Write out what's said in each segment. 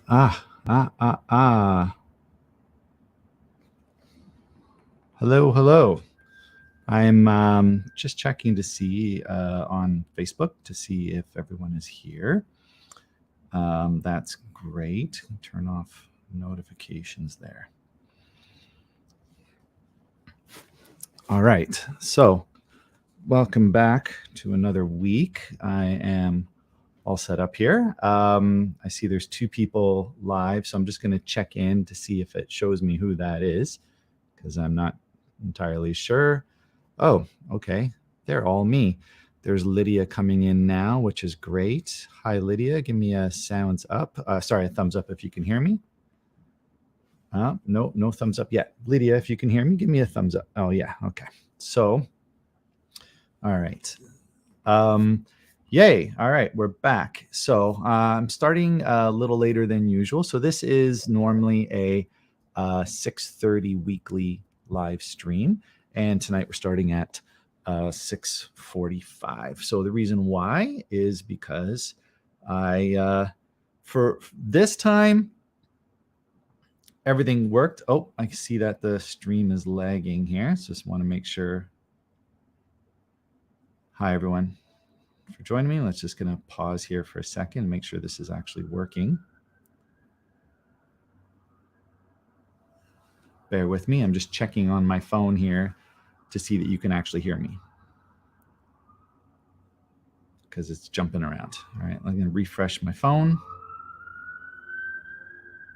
Ah, ah, ah, ah. Hello, hello. I'm just checking to see on Facebook to see if everyone is here. That's great. Turn off notifications there. All right. So, welcome back to another week. I am all set up here. I see there's two people live, so I'm just going to check in to see if it shows me who that is because I'm not entirely sure. Oh, okay. They're all me. There's Lydia coming in now, which is great. Hi, Lydia. Give me a sounds up. Sorry, a thumbs up if you can hear me. No thumbs up yet. Lydia, if you can hear me, give me a thumbs up. Oh, yeah. Okay. So, all right. Yay. All right. We're back. So I'm starting a little later than usual. So this is normally a 6:30 weekly live stream. And tonight we're starting at 6:45. So the reason why is because for this time, everything worked. Oh, I see that the stream is lagging here. So just want to make sure. Hi, everyone, for joining me. Let's just gonna pause here for a second and make sure this is actually working. Bear with me. I'm just checking on my phone here to see that you can actually hear me because it's jumping around. All right, I'm gonna refresh my phone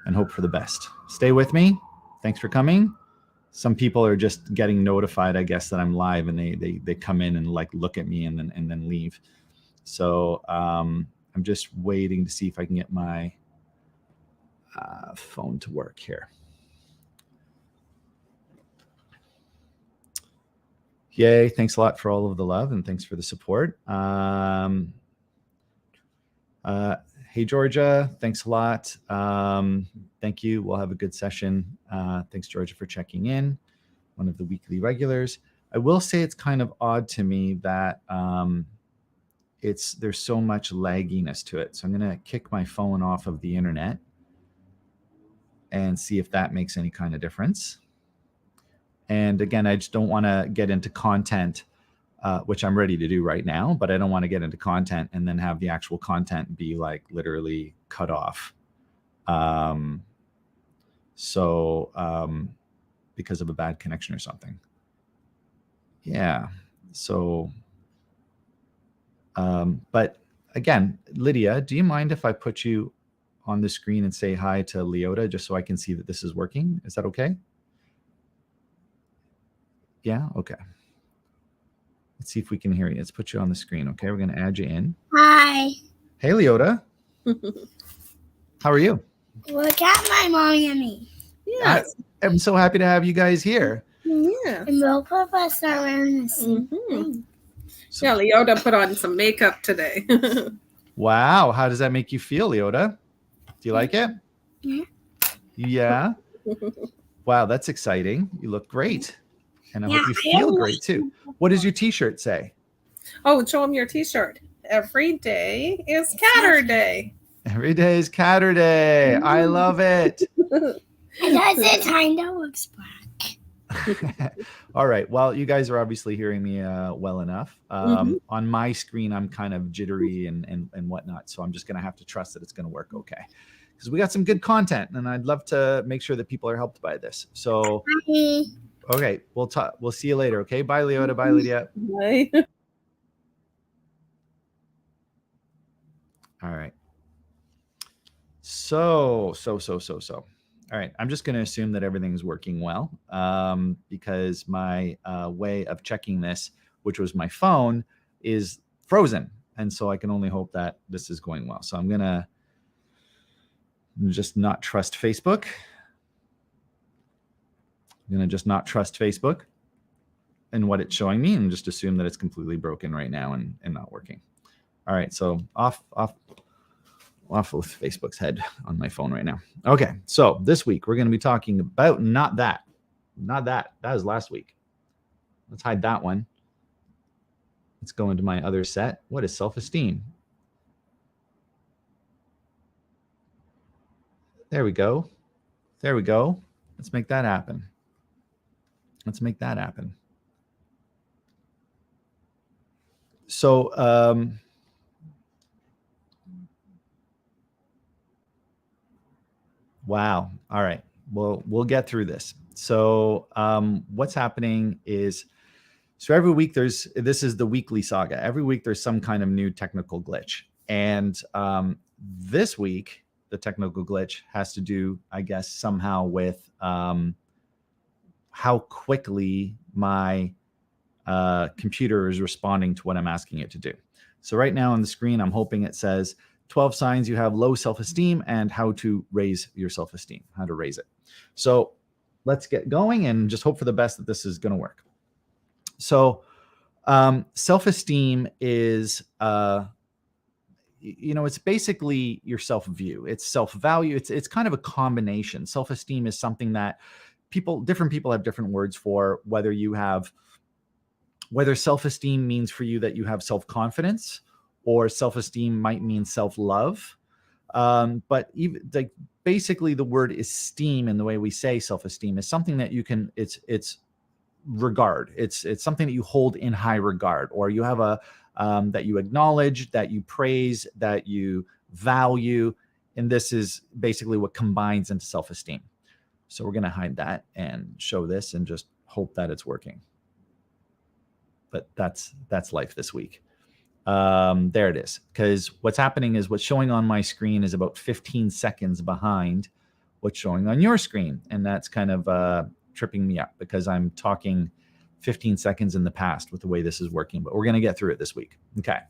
and hope for the best. Stay with me. Thanks for coming. Some people are just getting notified, I guess, that I'm live, and they come in and like look at me and then leave. So I'm just waiting to see if I can get my phone to work here. Yay. Thanks a lot for all of the love and thanks for the support. Hey, Georgia. Thanks a lot. Thank you. We'll have a good session. Thanks, Georgia, for checking in. One of the weekly regulars. I will say it's kind of odd to me that there's so much lagginess to it. So I'm going to kick my phone off of the internet and see if that makes any kind of difference. And again, I just don't want to get into content, which I'm ready to do right now, but I don't want to get into content and then have the actual content be like literally cut off. Because of a bad connection or something. Yeah. So, but again, Lydia, do you mind if I put you on the screen and say hi to Leota just so I can see that this is working? Is that okay? Yeah? Okay. Let's see if we can hear you. Let's put you on the screen. Okay. We're going to add you in. Hi. Hey, Leota. How are you? Look at my mommy and me. Yes. I'm so happy to have you guys here. Yeah. And both of us are wearing the same thing. Yeah, Leota put on some makeup today. Wow. How does that make you feel, Leota? Do you like it? Yeah. Yeah. Wow, that's exciting. You look great. And I hope you feel great too. What does your t-shirt say? Oh, show them your t-shirt. Every day is Catter Day. Every day is Catter Day. I love it. Because it kind of looks black. All right. Well, you guys are obviously hearing me well enough. On my screen, I'm kind of jittery and whatnot. So I'm just going to have to trust that it's going to work okay. Because we got some good content and I'd love to make sure that people are helped by this. So, Bye. okay, we'll see you later. Okay. Bye, Leota. Bye, Lydia. Bye. All right. So. All right. I'm just going to assume that everything's working well because my way of checking this, which was my phone, is frozen. And so I can only hope that this is going well. So I'm going to just not trust Facebook. I'm going to just not trust Facebook and what it's showing me and just assume that it's completely broken right now and not working. All right. So off with Facebook's head on my phone right now. Okay, so this week we're going to be talking about not that. That was last week. Let's hide that one. Let's go into my other set. What is self-esteem? There we go. There we go. Let's make that happen. Let's make that happen. So, wow. All right. Well, we'll get through this. So, what's happening is, so every week this is the weekly saga. Every week there's some kind of new technical glitch. And this week, the technical glitch has to do, I guess, somehow with how quickly my computer is responding to what I'm asking it to do. So right now on the screen, I'm hoping it says 12 signs you have low self-esteem and how to raise your self-esteem, how to raise it. So let's get going and just hope for the best that this is going to work. So self-esteem is, it's basically your self-view. It's self-value. It's kind of a combination. Self-esteem is something that different people have different words for, whether self-esteem means for you that you have self-confidence, or self-esteem might mean self-love. But even like basically the word esteem and the way we say self-esteem is something that you can, it's regard. It's something that you hold in high regard, or you have that you acknowledge, that you praise, that you value. And this is basically what combines into self-esteem. So we're going to hide that and show this and just hope that it's working. But that's life this week. There it is. Because what's happening is what's showing on my screen is about 15 seconds behind what's showing on your screen. And that's kind of tripping me up because I'm talking 15 seconds in the past with the way this is working. But we're going to get through it this week. Okay.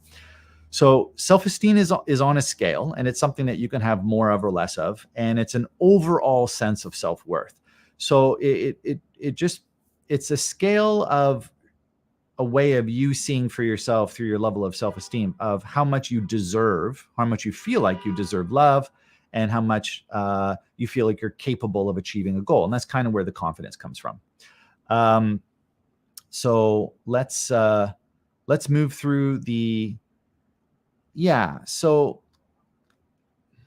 So self-esteem is on a scale, and it's something that you can have more of or less of. And it's an overall sense of self-worth. So it's a scale of a way of you seeing for yourself through your level of self-esteem of how much you deserve, how much you feel like you deserve love, and how much you feel like you're capable of achieving a goal. And that's kind of where the confidence comes from. So let's move through so,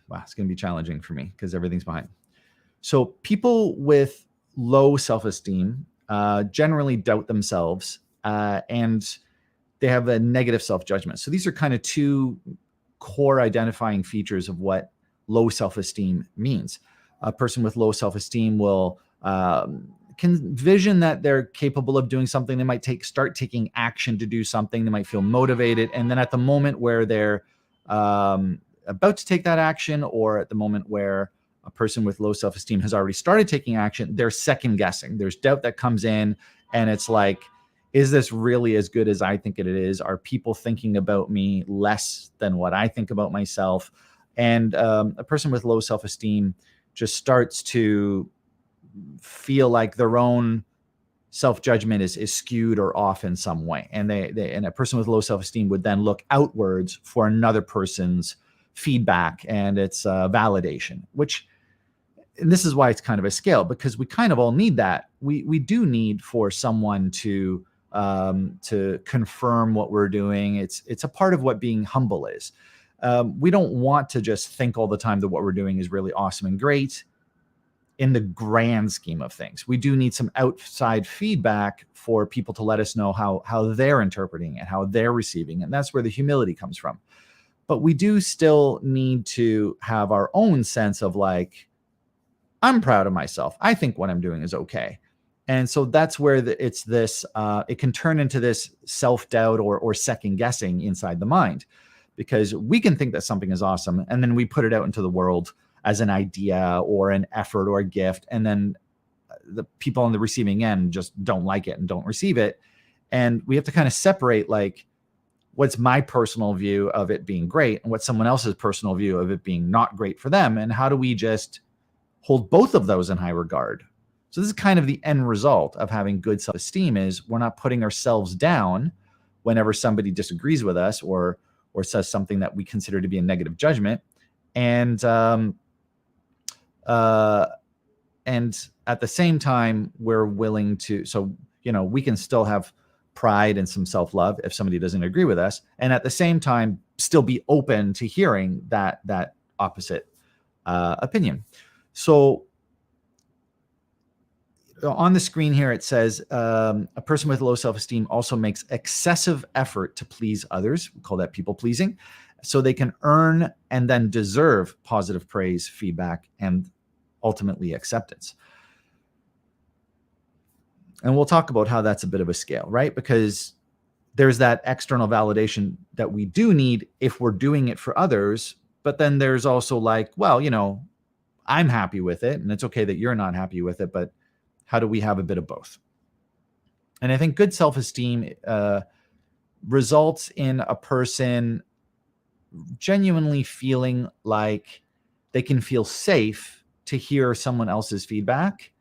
wow, it's going to be challenging for me because everything's behind. So people with low self-esteem generally doubt themselves, and they have a negative self-judgment. So these are kind of two core identifying features of what low self-esteem means. A person with low self-esteem will can vision that they're capable of doing something. They might start taking action to do something. They might feel motivated. And then at the moment where they're about to take that action, or at the moment where a person with low self-esteem has already started taking action, they're second guessing. There's doubt that comes in, and it's like, is this really as good as I think it is? Are people thinking about me less than what I think about myself? And a person with low self-esteem just starts to feel like their own self-judgment is skewed or off in some way. And and a person with low self-esteem would then look outwards for another person's feedback and its validation, and this is why it's kind of a scale, because we kind of all need that. We do need for someone to confirm what we're doing. It's a part of what being humble is. We don't want to just think all the time that what we're doing is really awesome and great in the grand scheme of things. We do need some outside feedback for people to let us know how they're interpreting it, how they're receiving it. And that's where the humility comes from. But we do still need to have our own sense of like, I'm proud of myself. I think what I'm doing is okay. And so that's where it can turn into this self-doubt or second guessing inside the mind, because we can think that something is awesome, and then we put it out into the world as an idea or an effort or a gift. And then the people on the receiving end just don't like it and don't receive it. And we have to kind of separate, like, what's my personal view of it being great and what's someone else's personal view of it being not great for them. And how do we just hold both of those in high regard? So this is kind of the end result of having good self-esteem, is we're not putting ourselves down whenever somebody disagrees with us or says something that we consider to be a negative judgment. And at the same time, we're willing to, we can still have pride and some self-love if somebody doesn't agree with us. And at the same time, still be open to hearing that opposite opinion. So on the screen here, it says a person with low self-esteem also makes excessive effort to please others. We call that people pleasing. So they can earn and then deserve positive praise, feedback, and ultimately acceptance. And we'll talk about how that's a bit of a scale, right? Because there's that external validation that we do need if we're doing it for others. But then there's also like, well, I'm happy with it, and it's okay that you're not happy with it, but how do we have a bit of both? And I think good self-esteem results in a person genuinely feeling like they can feel safe to hear someone else's feedback,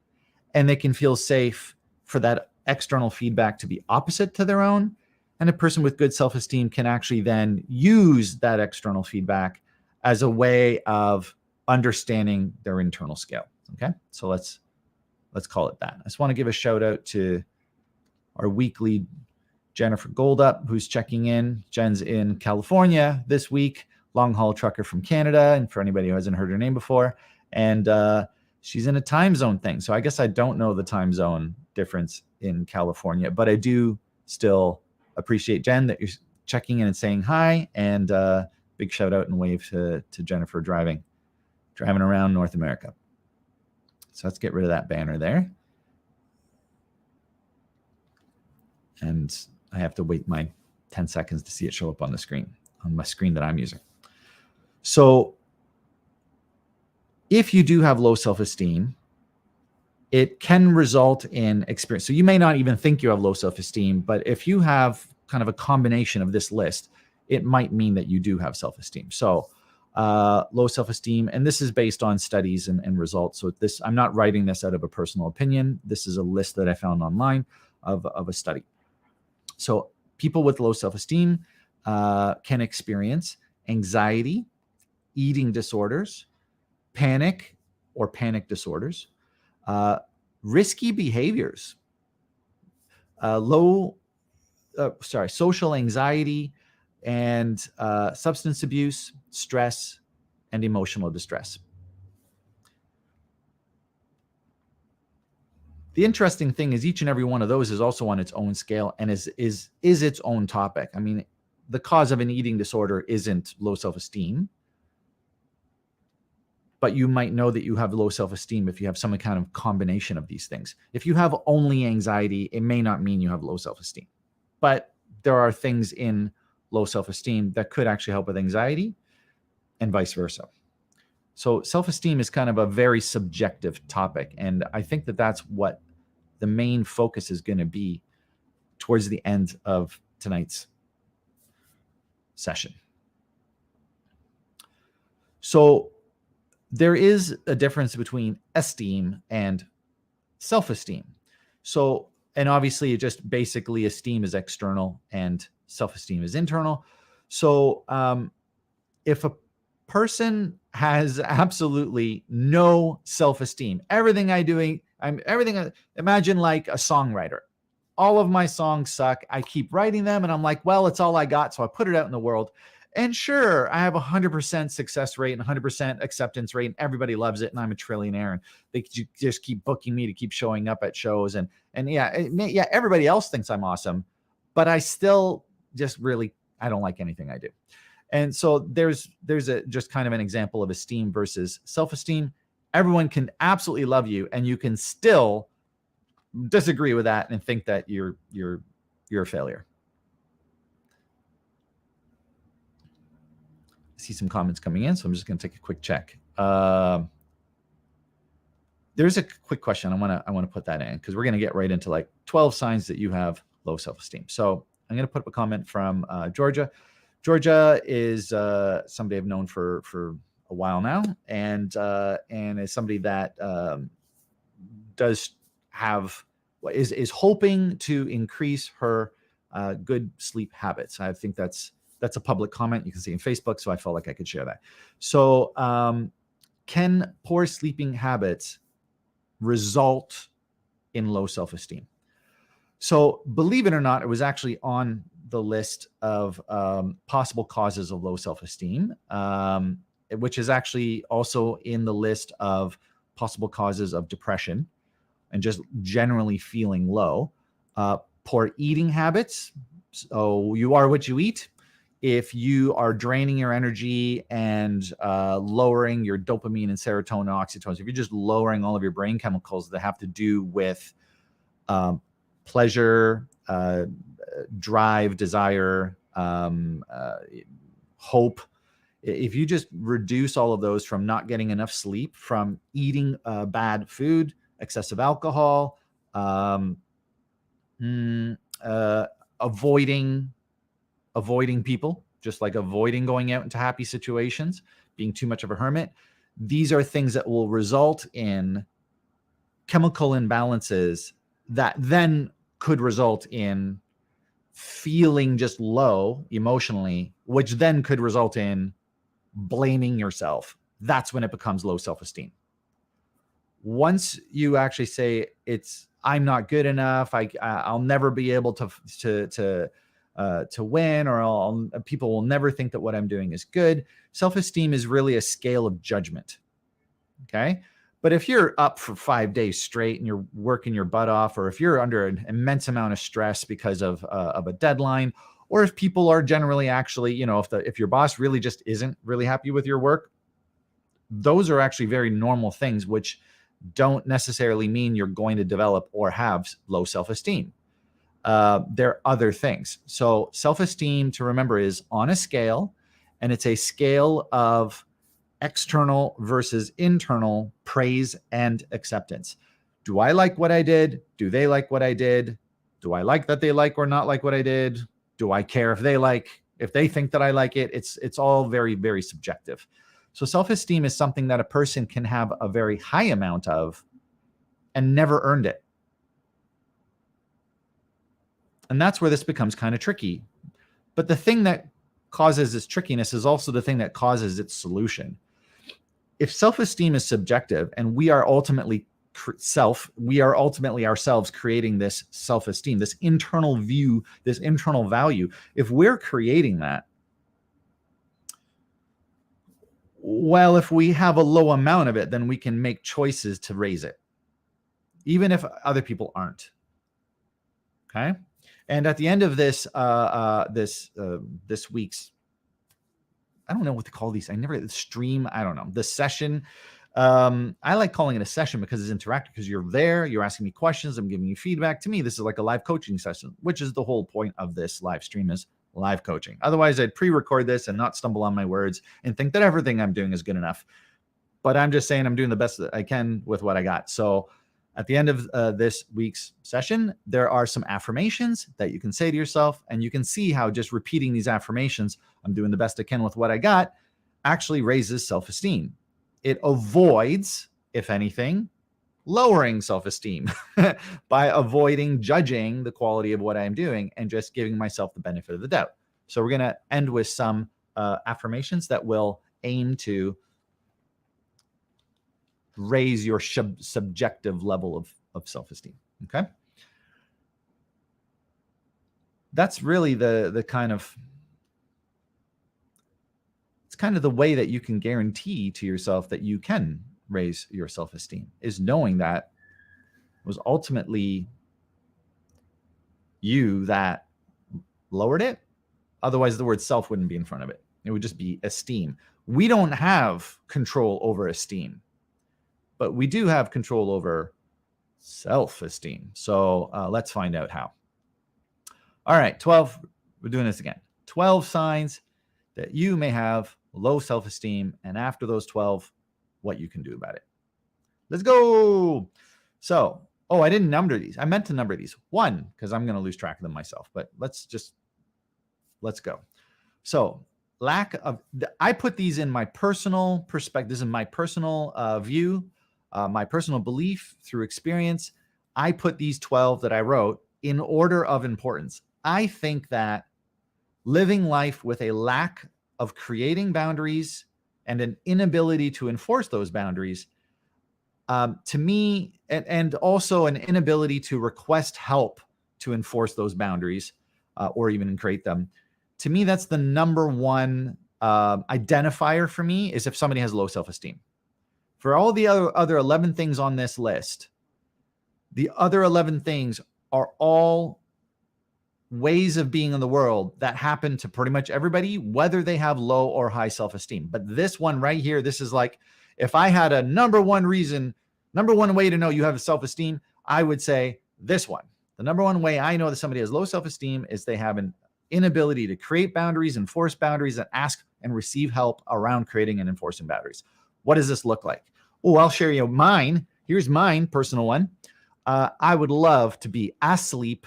and they can feel safe for that external feedback to be opposite to their own. And a person with good self-esteem can actually then use that external feedback as a way of understanding their internal scale. Okay, so let's call it that. I just want to give a shout out to our weekly Jennifer Goldup, who's checking in. Jen's in California this week, long haul trucker from Canada. And for anybody who hasn't heard her name before, and she's in a time zone thing. So I guess I don't know the time zone difference in California, but I do still appreciate, Jen, that you're checking in and saying hi, and big shout out and wave to Jennifer driving around North America. So let's get rid of that banner there. And I have to wait my 10 seconds to see it show up on the screen, on my screen that I'm using. So if you do have low self-esteem, it can result in experience. So you may not even think you have low self-esteem, but if you have kind of a combination of this list, it might mean that you do have self-esteem. So low self-esteem, and this is based on studies and results. So this, I'm not writing this out of a personal opinion. This is a list that I found online of a study. So people with low self-esteem can experience anxiety, eating disorders, panic or panic disorders, risky behaviors, social anxiety, and substance abuse, stress, and emotional distress. The interesting thing is each and every one of those is also on its own scale and is its own topic. I mean, the cause of an eating disorder isn't low self-esteem, but you might know that you have low self-esteem if you have some kind of combination of these things. If you have only anxiety, it may not mean you have low self-esteem, but there are things in low self-esteem that could actually help with anxiety and vice versa. So self-esteem is kind of a very subjective topic. And I think that that's what the main focus is going to be towards the end of tonight's session. So there is a difference between esteem and self-esteem. So, and obviously it just basically esteem is external and self-esteem is internal. So if a person has absolutely no self-esteem, imagine like a songwriter. All of my songs suck. I keep writing them and I'm like, well, it's all I got. So I put it out in the world. And sure, I have 100% success rate and 100% acceptance rate, and everybody loves it, and I'm a trillionaire, and they just keep booking me to keep showing up at shows, and everybody else thinks I'm awesome, but I still just really, I don't like anything I do. And so there's just kind of an example of esteem versus self-esteem. Everyone can absolutely love you, and you can still disagree with that and think that you're a failure. I see some comments coming in, so I'm just going to take a quick check. There's a quick question. I want to put that in because we're going to get right into like 12 signs that you have low self-esteem. So I'm going to put up a comment from Georgia. Georgia is somebody I've known for a while now, and is somebody that is hoping to increase her good sleep habits. I think that's a public comment you can see in Facebook, so I felt like I could share that. So can poor sleeping habits result in low self-esteem? So believe it or not, it was actually on the list of possible causes of low self-esteem, which is actually also in the list of possible causes of depression and just generally feeling low. Poor eating habits. So you are what you eat. If you are draining your energy and lowering your dopamine and serotonin, oxytocin, if you're just lowering all of your brain chemicals that have to do with pleasure, drive, desire, hope, if you just reduce all of those from not getting enough sleep, from eating bad food, excessive alcohol, avoiding people, just like avoiding going out into happy situations, being too much of a hermit. These are things that will result in chemical imbalances that then could result in feeling just low emotionally, which then could result in blaming yourself. That's when it becomes low self-esteem. Once you actually say I'm not good enough, I'll never be able to win, or people will never think that what I'm doing is good. Self-esteem is really a scale of judgment. Okay. But if you're up for 5 days straight and you're working your butt off, or if you're under an immense amount of stress because of a deadline, or if people are generally actually, if your boss really just isn't really happy with your work, those are actually very normal things, which don't necessarily mean you're going to develop or have low self-esteem. There are other things. So self-esteem, to remember, is on a scale, and it's a scale of external versus internal praise and acceptance. Do I like what I did? Do they like what I did? Do I like that they like or not like what I did? Do I care if they think that I like it? It's all very, very subjective. So self-esteem is something that a person can have a very high amount of and never earned it. And that's where this becomes kind of tricky. But the thing that causes this trickiness is also the thing that causes its solution. If self-esteem is subjective and we are ultimately ourselves creating this self-esteem, this internal view, this internal value, if we're creating that, well, if we have a low amount of it, then we can make choices to raise it, even if other people aren't. Okay. And at the end of this week's, I don't know what to call these. This session. I like calling it a session because it's interactive, because you're there, you're asking me questions, I'm giving you feedback. To me, this is like a live coaching session, which is the whole point of this live stream, is live coaching. Otherwise, I'd pre-record this and not stumble on my words and think that everything I'm doing is good enough. But I'm just saying I'm doing the best that I can with what I got. So at the end of this week's session, there are some affirmations that you can say to yourself, and you can see how just repeating these affirmations, I'm doing the best I can with what I got, actually raises self-esteem. It avoids, if anything, lowering self-esteem by avoiding judging the quality of what I'm doing and just giving myself the benefit of the doubt. So we're going to end with some affirmations that will aim to raise your subjective level of self-esteem. Okay. That's really the kind of, it's kind of the way that you can guarantee to yourself that you can raise your self-esteem, is knowing that it was ultimately you that lowered it. Otherwise, the word self wouldn't be in front of it. It would just be esteem. We don't have control over esteem, but we do have control over self-esteem. So let's find out how. All right, 12, we're doing this again. 12 signs that you may have low self-esteem, and after those 12, what you can do about it. Let's go. So, I didn't number these. I meant to number these. 1, because I'm going to lose track of them myself, but let's go. So I put these in my personal perspective. This is my personal view, my personal belief through experience. I put these 12 that I wrote in order of importance. I think that living life with a lack of creating boundaries and an inability to enforce those boundaries, to me, and also an inability to request help to enforce those boundaries or even create them, to me, that's the number one identifier for me, is if somebody has low self-esteem. For all the other 11 things on this list, the other 11 things are all ways of being in the world that happen to pretty much everybody, whether they have low or high self-esteem. But this one right here, this is like, if I had a number one way to know you have self-esteem, I would say this one. The number one way I know that somebody has low self-esteem is they have an inability to create boundaries, enforce boundaries, and ask and receive help around creating and enforcing boundaries. What does this look like? Oh, I'll share you mine. Here's mine, personal one. I would love to be asleep,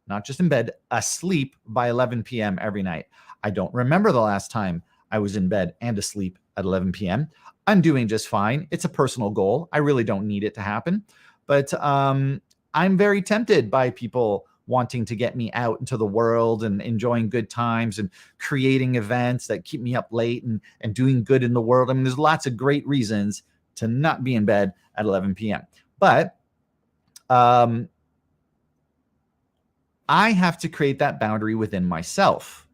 not just in bed, asleep by 11 p.m. every night. I don't remember the last time I was in bed and asleep at 11 p.m. I'm doing just fine. It's a personal goal. I really don't need it to happen. But I'm very tempted by people wanting to get me out into the world and enjoying good times and creating events that keep me up late and doing good in the world. I mean, there's lots of great reasons to not be in bed at 11 p.m. But I have to create that boundary within myself.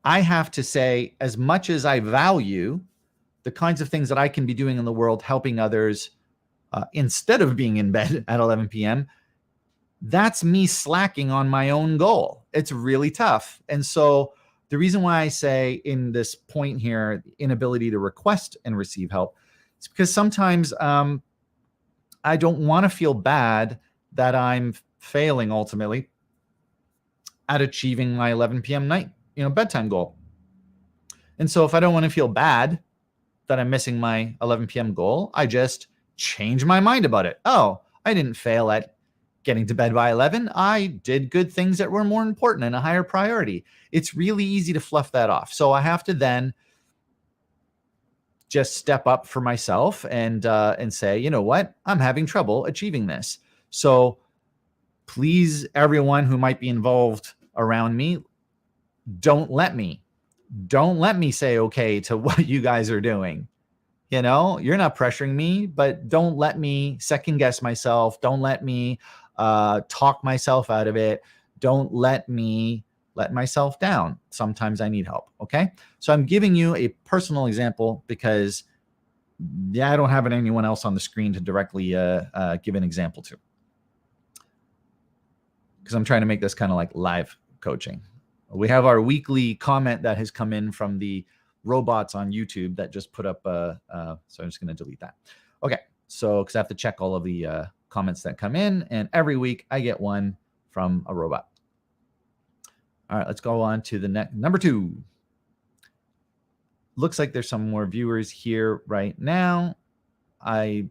I have to say, as much as I value the kinds of things that I can be doing in the world, helping others instead of being in bed at 11 p.m., that's me slacking on my own goal. It's really tough. And so the reason why I say in this point here, inability to request and receive help, is because sometimes I don't want to feel bad that I'm failing ultimately at achieving my 11 p.m. bedtime goal. And so if I don't want to feel bad that I'm missing my 11 p.m. goal, I just change my mind about it. Oh, I didn't fail at getting to bed by 11. I did good things that were more important and a higher priority. It's really easy to fluff that off. So I have to then just step up for myself and say, you know what? I'm having trouble achieving this. So please, everyone who might be involved around me, don't let me say okay to what you guys are doing. You know, you're not pressuring me, but don't let me second guess myself. Don't let me talk myself out of it. Don't let me let myself down. Sometimes I need help. Okay. So I'm giving you a personal example because I don't have anyone else on the screen to directly give an example to. Because I'm trying to make this kind of like live coaching. We have our weekly comment that has come in from the robots on YouTube that just put up. So I'm just going to delete that. Okay. So, because I have to check all of the comments that come in, and every week I get one from a robot. All right, let's go on to the next, number 2. Looks like there's some more viewers here right now. I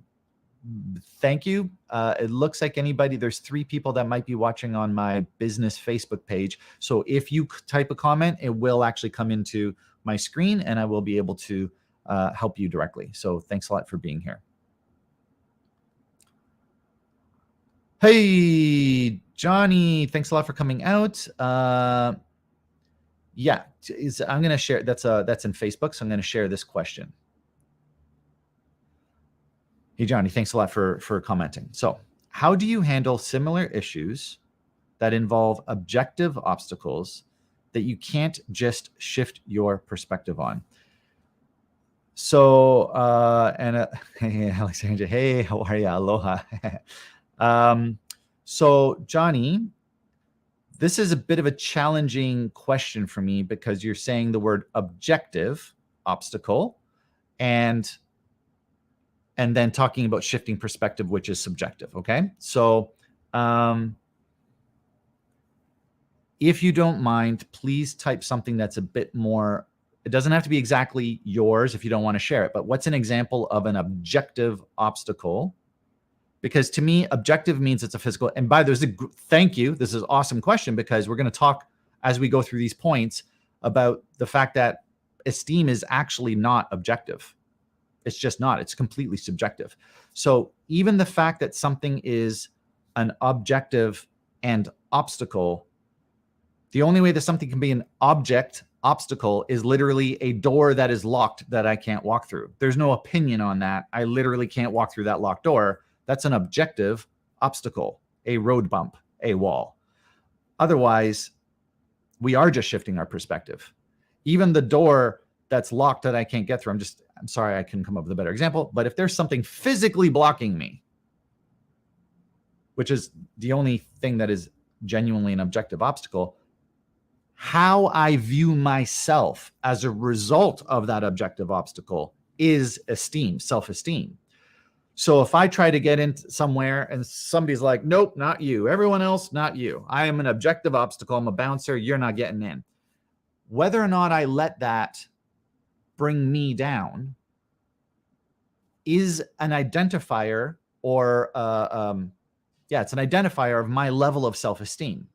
thank you. It looks like there's 3 people that might be watching on my business Facebook page. So if you type a comment, it will actually come into my screen and I will be able to help you directly. So thanks a lot for being here. Hey, Johnny, thanks a lot for coming out. Yeah, I'm going to share, that's in Facebook. So I'm going to share this question. Hey, Johnny, thanks a lot for commenting. So how do you handle similar issues that involve objective obstacles that you can't just shift your perspective on? So, hey, Alexandra, hey, how are you? Aloha. So Johnny, this is a bit of a challenging question for me because you're saying the word objective obstacle and then talking about shifting perspective, which is subjective. Okay. So, if you don't mind, please type something that's a bit more, it doesn't have to be exactly yours if you don't want to share it, but what's an example of an objective obstacle? Because to me, objective means it's a physical, and thank you. This is an awesome question because we're going to talk as we go through these points about the fact that esteem is actually not objective. It's just not, it's completely subjective. So even the fact that something is an objective and obstacle, the only way that something can be an obstacle is literally a door that is locked that I can't walk through. There's no opinion on that. I literally can't walk through that locked door. That's an objective obstacle, a road bump, a wall. Otherwise, we are just shifting our perspective. Even the door that's locked that I can't get through. I'm sorry, I couldn't come up with a better example. But if there's something physically blocking me, which is the only thing that is genuinely an objective obstacle, how I view myself as a result of that objective obstacle is esteem, self-esteem. So if I try to get into somewhere and somebody's like, nope, not you. Everyone else, not you. I am an objective obstacle. I'm a bouncer. You're not getting in. Whether or not I let that bring me down is an identifier or it's an identifier of my level of self-esteem.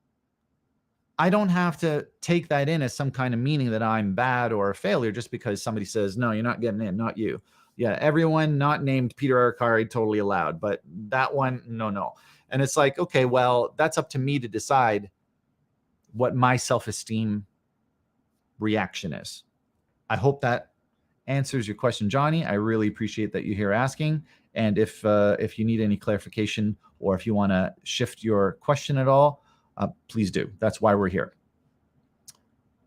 I don't have to take that in as some kind of meaning that I'm bad or a failure just because somebody says, no, you're not getting in, not you. Yeah, everyone not named Peter Arcari totally allowed, but that one, no. And it's like, okay, well, that's up to me to decide what my self-esteem reaction is. I hope that answers your question, Johnny. I really appreciate that you're here asking. And if you need any clarification or if you want to shift your question at all, please do. That's why we're here.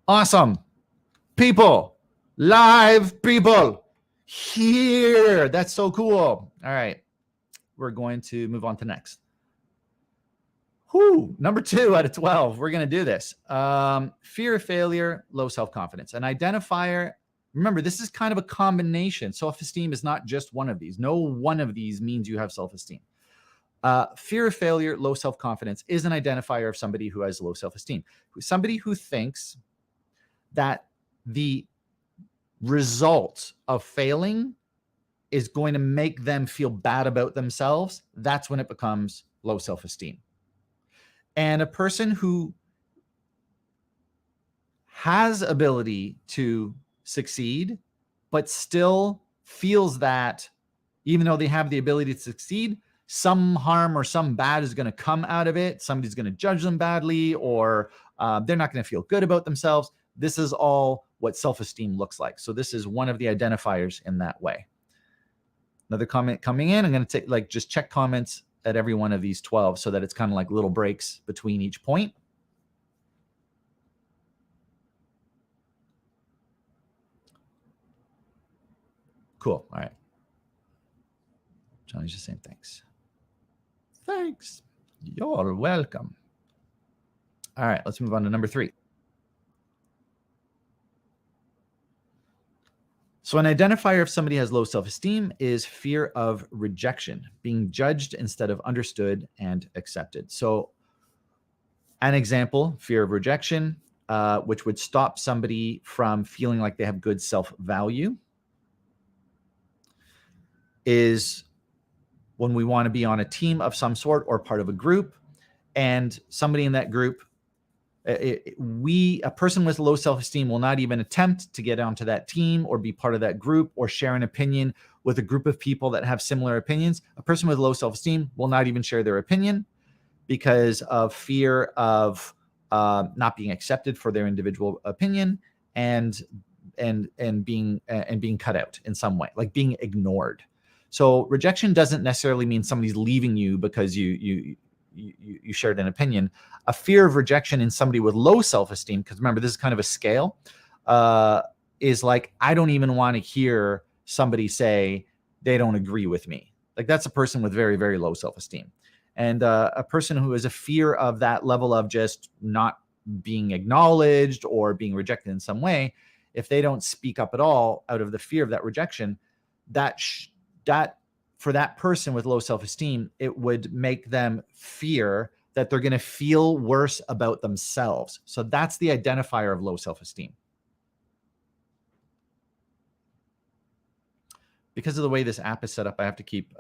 Awesome. People, live people here. That's so cool. All right. We're going to move on to next. Number 2 out of 12. We're going to do this. Fear of failure, low self-confidence. An identifier. Remember, this is kind of a combination. Self-esteem is not just one of these. No one of these means you have self-esteem. Fear of failure, low self-confidence is an identifier of somebody who has low self-esteem. Somebody who thinks that the result of failing is going to make them feel bad about themselves. That's when it becomes low self-esteem. And a person who has ability to succeed, but still feels that even though they have the ability to succeed, some harm or some bad is going to come out of it. Somebody's going to judge them badly, or they're not going to feel good about themselves. This is all what self-esteem looks like. So this is one of the identifiers in that way. Another comment coming in. I'm going to take just check comments at every one of these 12 so that it's kind of like little breaks between each point. Cool. All right. Johnny's just saying thanks. Thanks. You're welcome. All right, let's move on to number 3. So an identifier of somebody has low self-esteem is fear of rejection, being judged instead of understood and accepted. So an example, fear of rejection, which would stop somebody from feeling like they have good self-value, is when we want to be on a team of some sort or part of a group, and somebody in that group, a person with low self-esteem will not even attempt to get onto that team or be part of that group or share an opinion with a group of people that have similar opinions. A person with low self-esteem will not even share their opinion because of fear of not being accepted for their individual opinion and being cut out in some way, like being ignored. So rejection doesn't necessarily mean somebody's leaving you because you shared an opinion. A fear of rejection in somebody with low self-esteem, because remember, this is kind of a scale, is like, I don't even want to hear somebody say they don't agree with me. Like that's a person with very, very low self-esteem. And a person who has a fear of that level of just not being acknowledged or being rejected in some way, if they don't speak up at all out of the fear of that rejection, that for that person with low self-esteem, it would make them fear that they're going to feel worse about themselves. So that's the identifier of low self-esteem. Because of the way this app is set up, I have to keep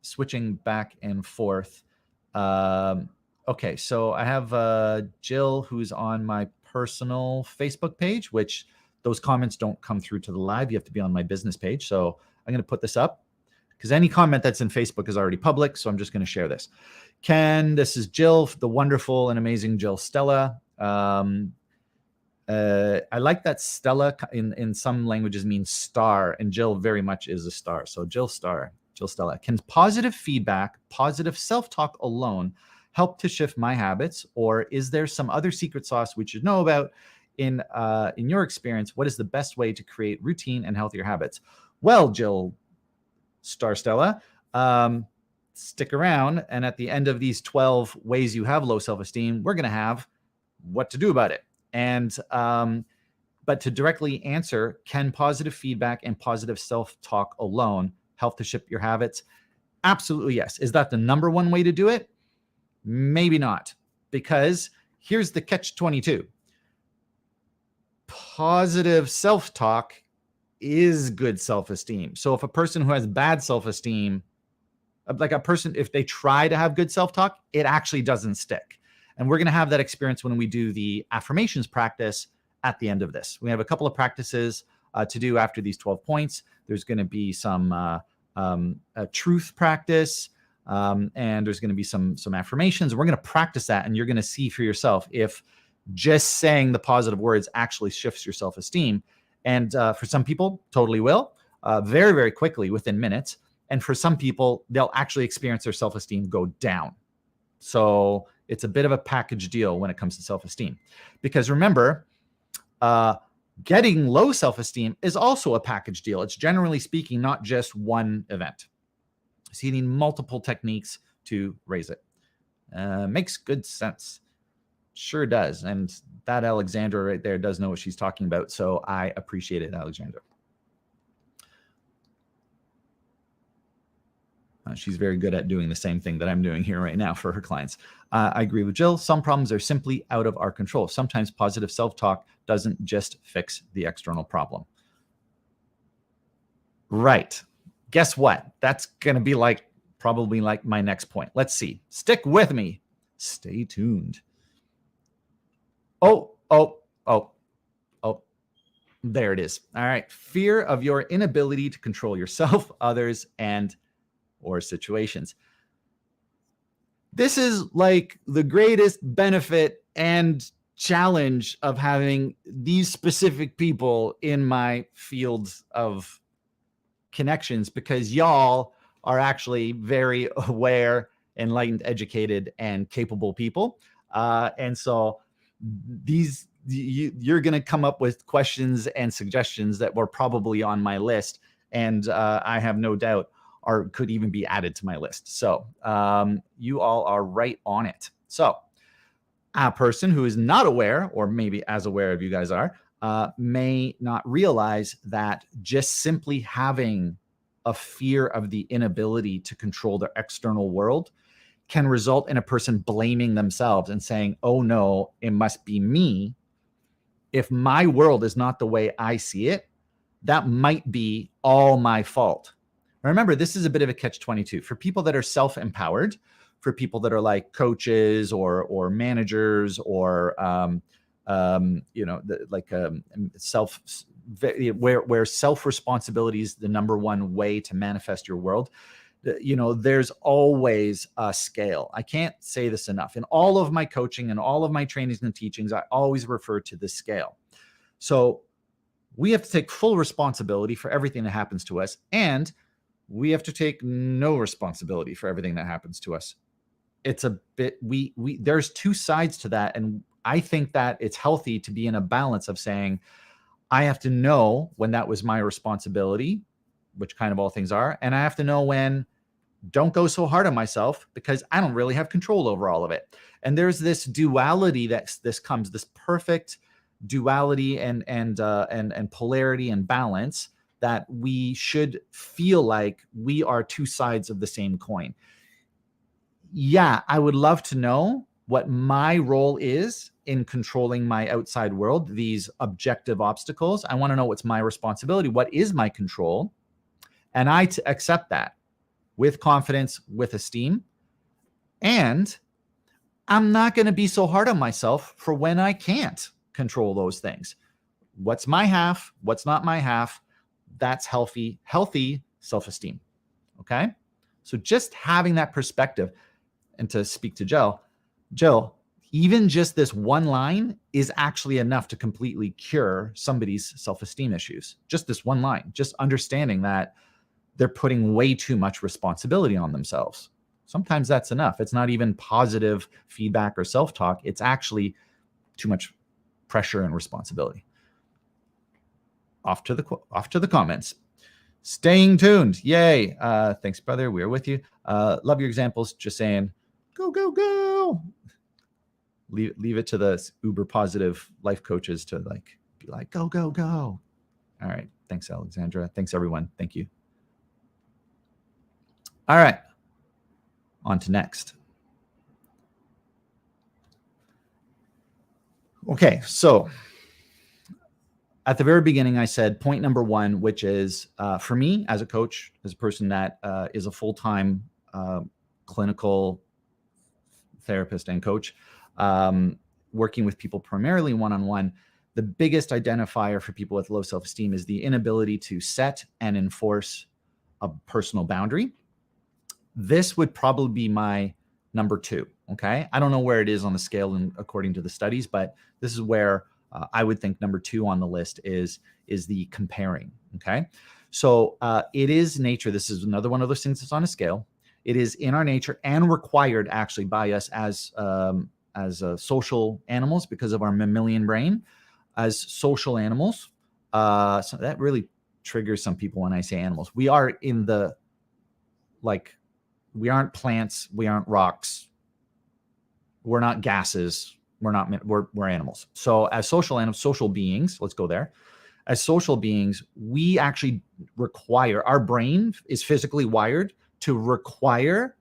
switching back and forth. Okay, so I have Jill, who's on my personal Facebook page, which those comments don't come through to the live. You have to be on my business page. So I'm going to put this up because any comment that's in Facebook is already public. So I'm just going to share this. This is Jill, the wonderful and amazing Jill Stella. I like that Stella in some languages means star, and Jill very much is a star. So Jill Stella. Can positive feedback, positive self-talk alone help to shift my habits, or is there some other secret sauce we should know about? in your experience, what is the best way to create routine and healthier habits? Well, Jill Stella, stick around. And at the end of these 12 ways you have low self-esteem, we're going to have what to do about it. And but to directly answer, can positive feedback and positive self-talk alone help to shift your habits? Absolutely, yes. Is that the number one way to do it? Maybe not, because here's the catch-22. Positive self-talk is good self-esteem. So if a person who has bad self-esteem, like a person, if they try to have good self-talk, it actually doesn't stick. And we're going to have that experience when we do the affirmations practice at the end of this. We have a couple of practices to do after these 12 points. There's going to be some a truth practice, and there's going to be some affirmations. We're going to practice that, and you're going to see for yourself if just saying the positive words actually shifts your self-esteem. And for some people, totally will, very, very quickly, within minutes. And for some people, they'll actually experience their self-esteem go down. So it's a bit of a package deal when it comes to self-esteem. Because remember, getting low self-esteem is also a package deal. It's generally speaking, not just one event. So you need multiple techniques to raise it. Makes good sense. Sure does. And that Alexandra right there does know what she's talking about. So I appreciate it, Alexandra. She's very good at doing the same thing that I'm doing here right now for her clients. I agree with Jill. Some problems are simply out of our control. Sometimes positive self-talk doesn't just fix the external problem. Right. Guess what? That's going to be probably like my next point. Let's see. Stick with me. Stay tuned. Oh. There it is. All right. Fear of your inability to control yourself, others, or situations. This is like the greatest benefit and challenge of having these specific people in my field of connections, because y'all are actually very aware, enlightened, educated, and capable people. And so you're going to come up with questions and suggestions that were probably on my list. And I have no doubt or could even be added to my list. So you all are right on it. So a person who is not aware, or maybe as aware of you guys are, may not realize that just simply having a fear of the inability to control their external world can result in a person blaming themselves and saying, oh no, it must be me. If my world is not the way I see it, that might be all my fault. Remember, this is a bit of a catch-22 for people that are self-empowered, for people that are like coaches or managers or where self-responsibility is the number one way to manifest your world. There's always a scale. I can't say this enough. In all of my coaching and all of my trainings and teachings, I always refer to the scale. So we have to take full responsibility for everything that happens to us, and we have to take no responsibility for everything that happens to us. It's a bit, there's two sides to that. And I think that it's healthy to be in a balance of saying, I have to know when that was my responsibility, which kind of all things are. And I have to know when, don't go so hard on myself because I don't really have control over all of it. And there's this duality this perfect duality and polarity and balance that we should feel like we are two sides of the same coin. Yeah, I would love to know what my role is in controlling my outside world, these objective obstacles. I want to know what's my responsibility. What is my control? And I accept that with confidence, with esteem. And I'm not going to be so hard on myself for when I can't control those things. What's my half? What's not my half? That's healthy self-esteem. Okay. So just having that perspective, and to speak to Jill, even just this one line is actually enough to completely cure somebody's self-esteem issues. Just this one line, just understanding that they're putting way too much responsibility on themselves. Sometimes that's enough. It's not even positive feedback or self-talk. It's actually too much pressure and responsibility. Off to the comments. Staying tuned. Yay. Thanks, brother. We're with you. Love your examples. Just saying, go, go, go. Leave it to the uber positive life coaches to be like, go, go, go. All right. Thanks, Alexandra. Thanks, everyone. Thank you. All right. On to next. Okay. So at the very beginning, I said point number one, which is for me as a coach, as a person that is a full-time clinical therapist and coach, working with people primarily one-on-one, the biggest identifier for people with low self-esteem is the inability to set and enforce a personal boundary. This would probably be my number two. Okay. I don't know where it is on the scale and according to the studies, but this is where I would think number two on the list is the comparing. Okay. So it is nature. This is another one of those things that's on a scale. It is in our nature and required actually by us as social animals because of our mammalian brain as social animals. So that really triggers some people when I say animals. We are in the, we aren't plants. We aren't rocks. We're not gases. We're animals. So as social animals, social beings, let's go there. As social beings, we actually require, our brain is physically wired to require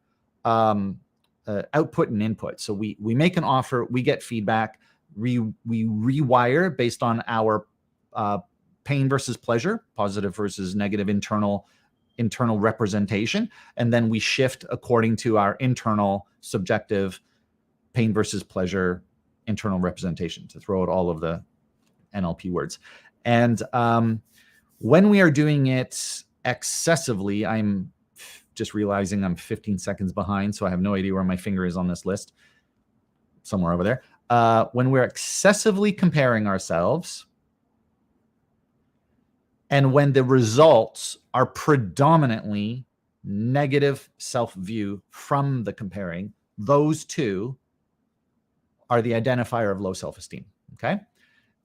output and input. So we make an offer, we get feedback, we rewire based on our pain versus pleasure, positive versus negative internal representation, and then we shift according to our internal subjective pain versus pleasure internal representation, to throw out all of the NLP words. And when we are doing it excessively, I'm just realizing I'm 15 seconds behind, so I have no idea where my finger is on this list, somewhere over there. When we're excessively comparing ourselves, and when the results are predominantly negative self-view from the comparing, those two are the identifier of low self-esteem, okay?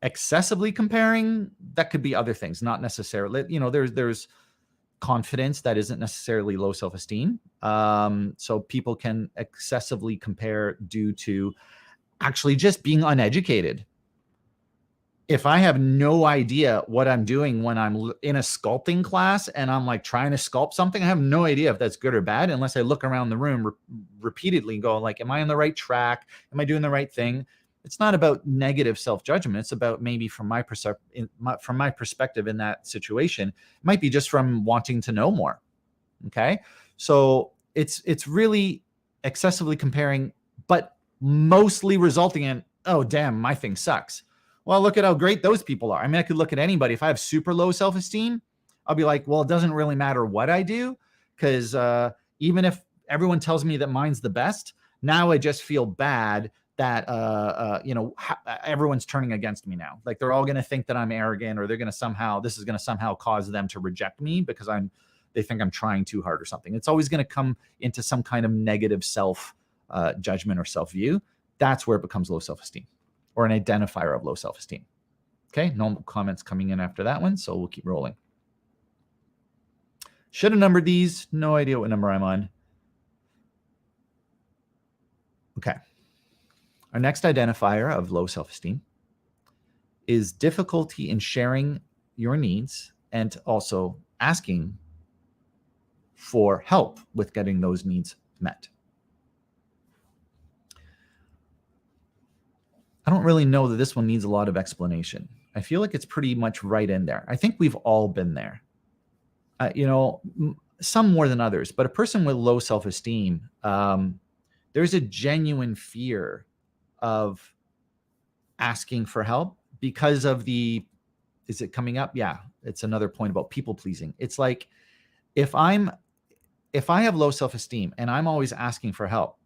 Excessively comparing, that could be other things, not necessarily, there's confidence that isn't necessarily low self-esteem. So people can excessively compare due to actually just being uneducated. If I have no idea what I'm doing when I'm in a sculpting class and I'm like trying to sculpt something, I have no idea if that's good or bad unless I look around the room repeatedly and go like, am I on the right track? Am I doing the right thing? It's not about negative self-judgment. It's about maybe from my perspective in that situation, it might be just from wanting to know more. Okay. So it's really excessively comparing, but mostly resulting in, oh, damn, my thing sucks. Well, look at how great those people are. I mean, I could look at anybody. If I have super low self-esteem, I'll be like, well, it doesn't really matter what I do, because even if everyone tells me that mine's the best, now I just feel bad that everyone's turning against me now. Like they're all going to think that I'm arrogant, or they're going to this is going to somehow cause them to reject me because they think I'm trying too hard or something. It's always going to come into some kind of negative self judgment or self-view. That's where it becomes low self-esteem, or an identifier of low self-esteem. Okay, no comments coming in after that one, so we'll keep rolling. Should have numbered these. No idea what number I'm on. Okay. Our next identifier of low self-esteem is difficulty in sharing your needs and also asking for help with getting those needs met. I don't really know that this one needs a lot of explanation. I feel like it's pretty much right in there. I think we've all been there. Some more than others, but a person with low self-esteem, there's a genuine fear of asking for help because of is it coming up? Yeah, it's another point about people pleasing. It's like, if I have low self-esteem and I'm always asking for help,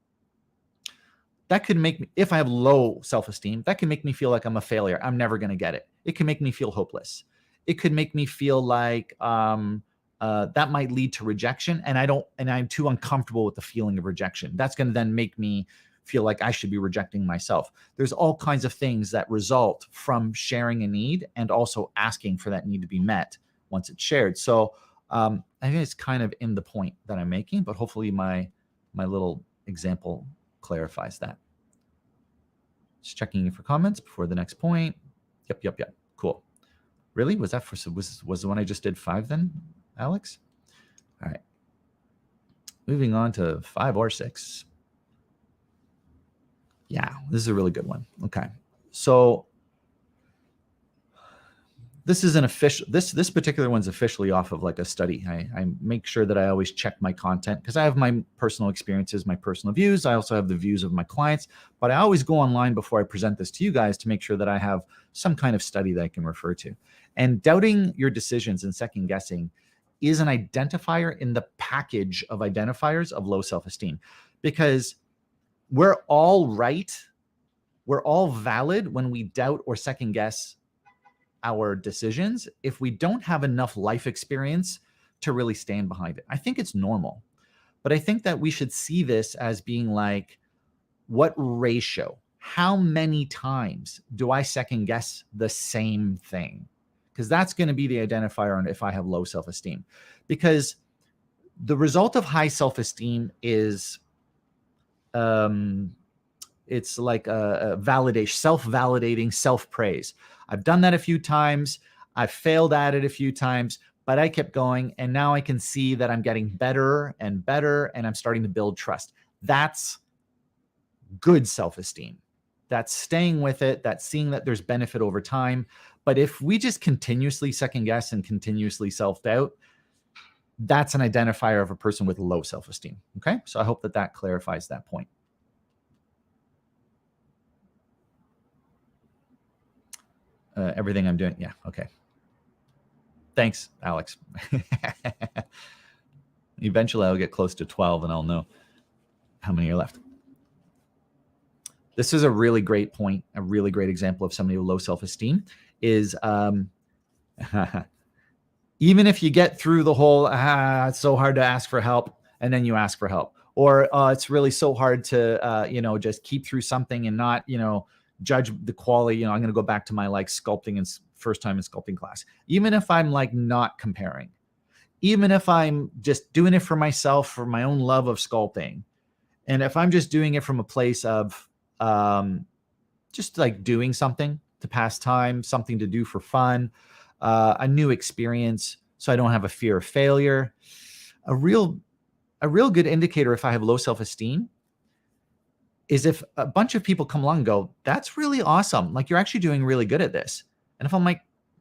that could make me, if I have low self-esteem, that can make me feel like I'm a failure. I'm never going to get it. It can make me feel hopeless. It could make me feel like that might lead to rejection, and I'm too uncomfortable with the feeling of rejection. That's going to then make me feel like I should be rejecting myself. There's all kinds of things that result from sharing a need and also asking for that need to be met once it's shared. So I think it's kind of in the point that I'm making, but hopefully my little example clarifies that. Just checking for comments before the next point. Yep. Cool. Really? Was that was the one I just did 5 then, Alex? All right. Moving on to 5 or 6. Yeah, this is a really good one. Okay. So this is an official, this particular one's officially off of like a study. I make sure that I always check my content because I have my personal experiences, my personal views. I also have the views of my clients, but I always go online before I present this to you guys to make sure that I have some kind of study that I can refer to. And doubting your decisions and second guessing is an identifier in the package of identifiers of low self-esteem, because we're all right. We're all valid when we doubt or second guess our decisions if we don't have enough life experience to really stand behind it. I think it's normal, but I think that we should see this as being like, what ratio? How many times do I second guess the same thing? Because that's going to be the identifier on if I have low self-esteem. Because the result of high self-esteem is it's like a validation, self-validating, self-praise. I've done that a few times. I've failed at it a few times, but I kept going. And now I can see that I'm getting better and better, and I'm starting to build trust. That's good self-esteem. That's staying with it. That's seeing that there's benefit over time. But if we just continuously second guess and continuously self-doubt, that's an identifier of a person with low self-esteem. Okay. So I hope that that clarifies that point. Everything I'm doing. Yeah. Okay. Thanks, Alex. Eventually I'll get close to 12 and I'll know how many are left. This is a really great point. A really great example of somebody with low self-esteem is, even if you get through the whole, it's so hard to ask for help, and then you ask for help, or it's really so hard to, just keep through something and not, judge the quality. I'm going to go back to my like sculpting and first time in sculpting class. Even if I'm like not comparing, even if I'm just doing it for myself, for my own love of sculpting. And if I'm just doing it from a place of just like doing something to pass time, something to do for fun, a new experience, so I don't have a fear of failure. A real good indicator if I have low self-esteem is if a bunch of people come along and go, that's really awesome. Like, you're actually doing really good at this. And if I'm like,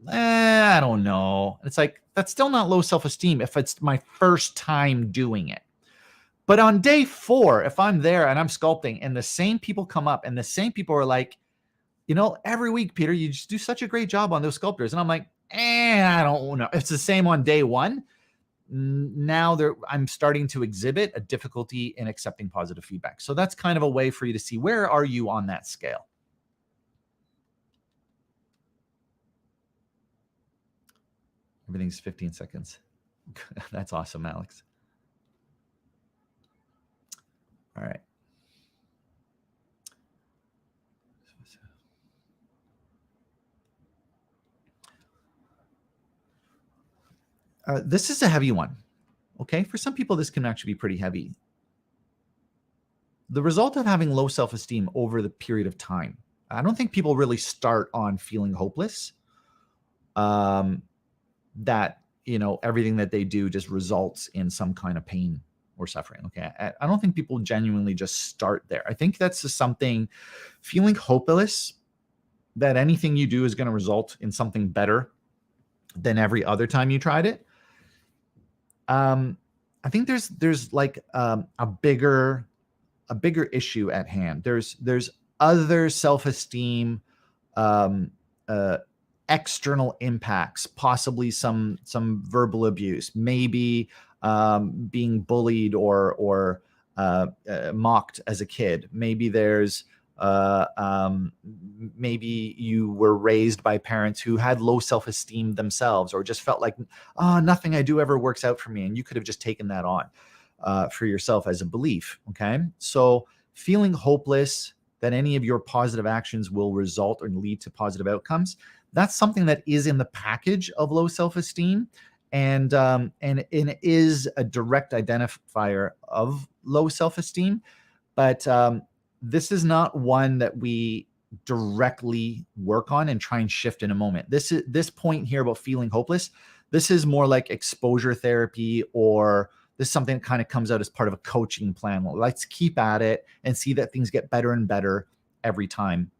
I don't know. It's like, that's still not low self-esteem if it's my first time doing it. But on day 4, if I'm there and I'm sculpting and the same people come up and the same people are like, every week, Peter, you just do such a great job on those sculptors. And I'm like, I don't know. It's the same on day 1. Now I'm starting to exhibit a difficulty in accepting positive feedback. So that's kind of a way for you to see, where are you on that scale? Everything's 15 seconds. That's awesome, Alex. All right. This is a heavy one. Okay. For some people, this can actually be pretty heavy. The result of having low self-esteem over the period of time, I don't think people really start on feeling hopeless. That, everything that they do just results in some kind of pain or suffering. Okay. I don't think people genuinely just start there. I think that's just something, feeling hopeless that anything you do is going to result in something better than every other time you tried it. I think there's like a bigger issue at hand. There's other self-esteem, external impacts, possibly some verbal abuse, maybe being bullied or mocked as a kid. Maybe there's maybe you were raised by parents who had low self-esteem themselves, or just felt like, nothing I do ever works out for me. And you could have just taken that on for yourself as a belief. Okay. So feeling hopeless that any of your positive actions will result or lead to positive outcomes. That's something that is in the package of low self-esteem, and it is a direct identifier of low self-esteem. But this is not one that we directly work on and try and shift in a moment. This point here about feeling hopeless, this is more like exposure therapy, or this is something that kind of comes out as part of a coaching plan. Well, let's keep at it and see that things get better and better every time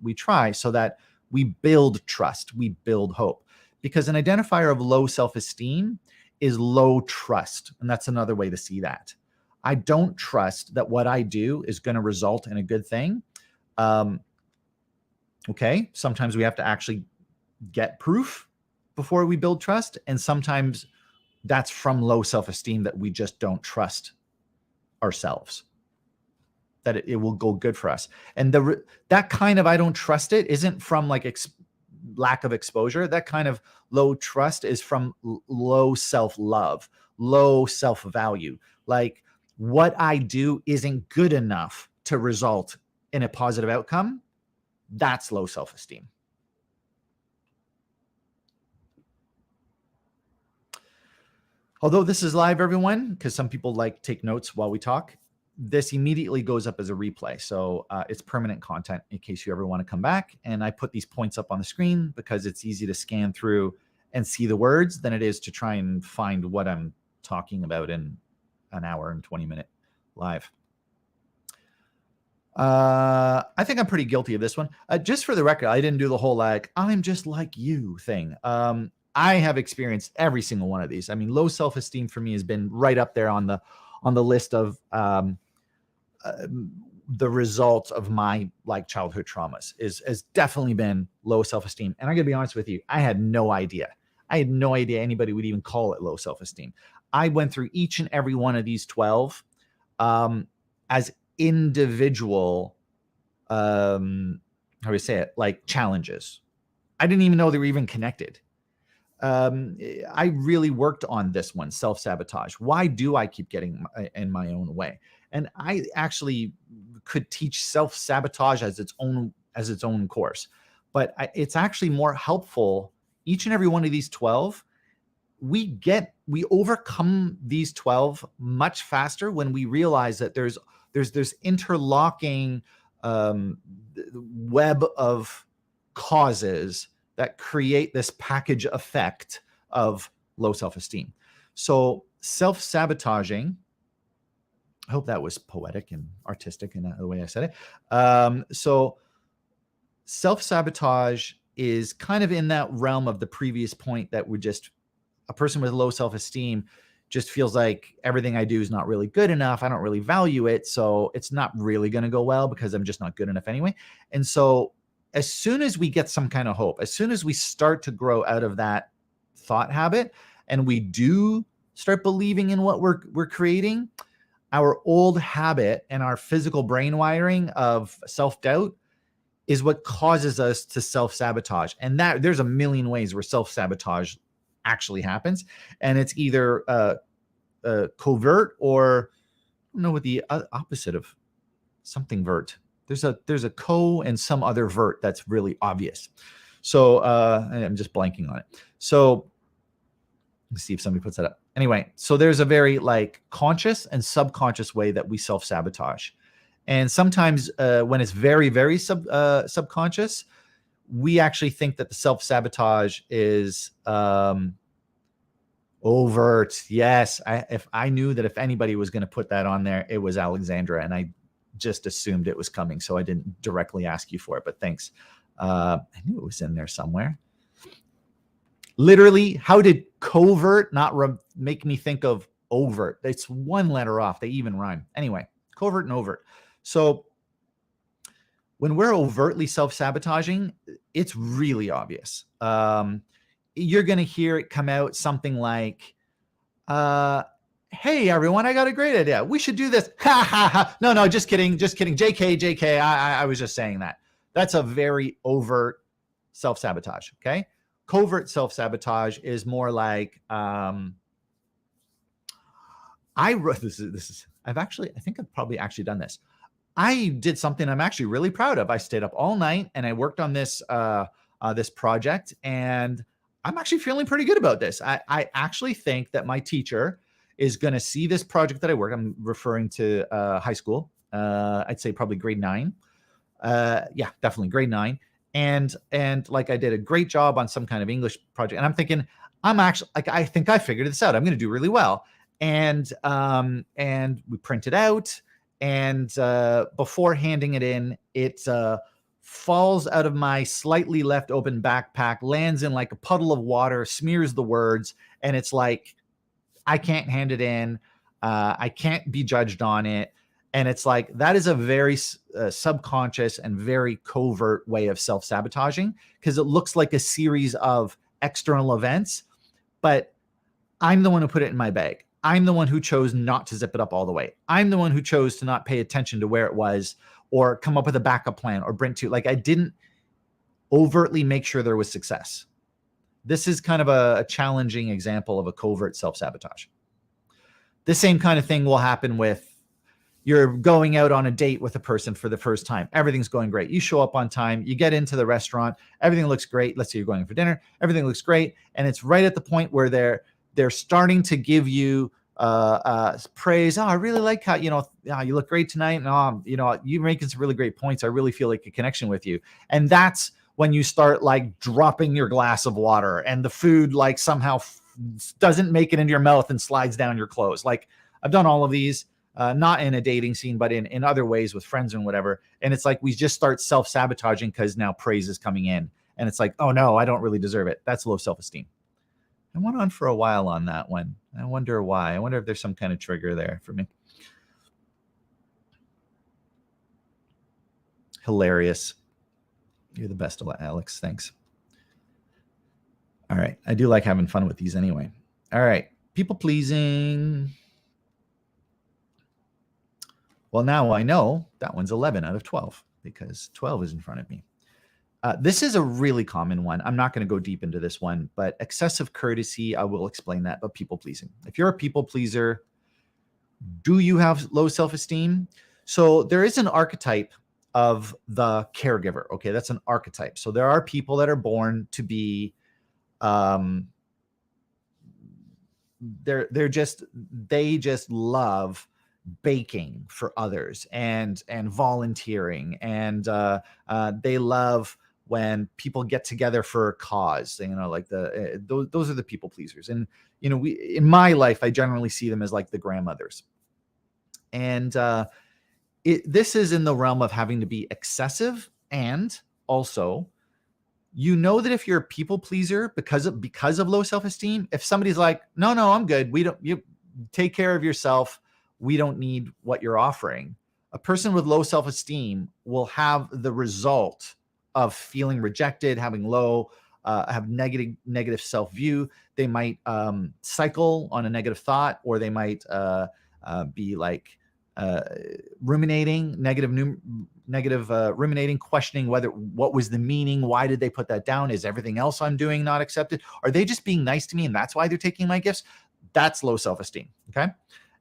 we try, so that we build trust, we build hope. Because an identifier of low self-esteem is low trust. And that's another way to see that. I don't trust that what I do is going to result in a good thing. Okay, sometimes we have to actually get proof before we build trust. And sometimes that's from low self-esteem, that we just don't trust ourselves, that it will go good for us. And that kind of I don't trust it isn't from like lack of exposure. That kind of low trust is from low self-love, low self-value. Like, what I do isn't good enough to result in a positive outcome. That's low self-esteem. Although this is live, everyone, because some people like take notes while we talk, this immediately goes up as a replay. So it's permanent content in case you ever want to come back. And I put these points up on the screen because it's easy to scan through and see the words than it is to try and find what I'm talking about in an hour and 20-minute live. I think I'm pretty guilty of this one. Just for the record, I didn't do the whole like, I'm just like you thing. I have experienced every single one of these. I mean, low self-esteem for me has been right up there on the list of the result of my like childhood traumas has definitely been low self-esteem. And I'm gonna be honest with you, I had no idea. Anybody would even call it low self-esteem. I went through each and every one of these 12 as individual, how do we say it? Like challenges. I didn't even know they were even connected. I really worked on this one, self-sabotage. Why do I keep getting in my own way? And I actually could teach self-sabotage as its own course, but it's actually more helpful. Each and every one of these 12, we overcome these 12 much faster when we realize that there's interlocking web of causes that create this package effect of low self-esteem. So self-sabotaging, I hope that was poetic and artistic in the way I said it. So self-sabotage is kind of in that realm of the previous point, that a person with low self-esteem just feels like everything I do is not really good enough. I don't really value it. So it's not really going to go well because I'm just not good enough anyway. And so as soon as we get some kind of hope, as soon as we start to grow out of that thought habit and we do start believing in what we're creating, our old habit and our physical brain wiring of self-doubt is what causes us to self-sabotage. And that there's a million ways where self-sabotage actually happens. And it's either covert, or I don't know what the opposite of something vert. There's a co and some other vert that's really obvious. So I'm just blanking on it. So let's see if somebody puts that up. Anyway, so there's a very like conscious and subconscious way that we self-sabotage. And sometimes when it's very, very subconscious, we actually think that the self-sabotage is overt. Yes. If I knew that if anybody was going to put that on there, it was Alexandra, and I just assumed it was coming, so I didn't directly ask you for it, but thanks. I knew it was in there somewhere. Literally, how did covert not make me think of overt? It's one letter off. They even rhyme. Anyway, covert and overt. So when we're overtly self-sabotaging, it's really obvious. You're going to hear it come out something like, hey, everyone, I got a great idea. We should do this. Ha, ha, ha. No, just kidding. JK. I was just saying that. That's a very overt self-sabotage, okay? Covert self-sabotage is more like, I wrote this is I think I've probably actually done this. I did something I'm actually really proud of. I stayed up all night and I worked on this project, and I'm actually feeling pretty good about this. I actually think that my teacher is going to see this project that I worked. I'm referring to high school. I'd say probably grade 9. Yeah, definitely grade 9. And like I did a great job on some kind of English project, and I'm thinking I'm actually like I think I figured this out. I'm going to do really well. And we print it out, and before handing it in, it falls out of my slightly left open backpack, lands in like a puddle of water, smears the words, and it's like I can't hand it in. I can't be judged on it. And it's like that is a very subconscious and very covert way of self-sabotaging, because it looks like a series of external events, but I'm the one who put it in my bag. I'm the one who chose not to zip it up all the way. I'm the one who chose to not pay attention to where it was or come up with a backup plan or bring to, like, I didn't overtly make sure there was success. This is kind of a challenging example of a covert self-sabotage. The same kind of thing will happen with you're going out on a date with a person for the first time. Everything's going great. You show up on time. You get into the restaurant. Everything looks great. Let's say you're going for dinner. Everything looks great. And it's right at the point where they're starting to give you praise. Oh, I really like how, you look great tonight. And, you're making some really great points. I really feel like a connection with you. And that's when you start like dropping your glass of water and the food like somehow doesn't make it into your mouth and slides down your clothes. Like I've done all of these. Not in a dating scene, but in other ways with friends and whatever. And it's like we just start self-sabotaging because now praise is coming in. And it's like, oh no, I don't really deserve it. That's low self-esteem. I went on for a while on that one. I wonder why. I wonder if there's some kind of trigger there for me. Hilarious. You're the best, Alex. Thanks. All right. I do like having fun with these anyway. All right. People pleasing. Well, now I know that one's 11 out of 12 because 12 is in front of me. This is a really common one. I'm not going to go deep into this one, but excessive courtesy, I will explain that, but people pleasing. If you're a people pleaser, do you have low self-esteem? So there is an archetype of the caregiver. Okay, that's an archetype. So there are people that are born to be, they just love baking for others and volunteering, and they love when people get together for a cause, like those are the people pleasers. And in my life I generally see them as like the grandmothers, and this is in the realm of having to be excessive. And also, that if you're a people pleaser because of low self-esteem, if somebody's like, no, I'm good, you take care of yourself, we don't need what you're offering. A person with low self-esteem will have the result of feeling rejected, having have negative self-view. They might cycle on a negative thought, or they might be like ruminating, ruminating, questioning what was the meaning? Why did they put that down? Is everything else I'm doing not accepted? Are they just being nice to me and that's why they're taking my gifts? That's low self-esteem. Okay.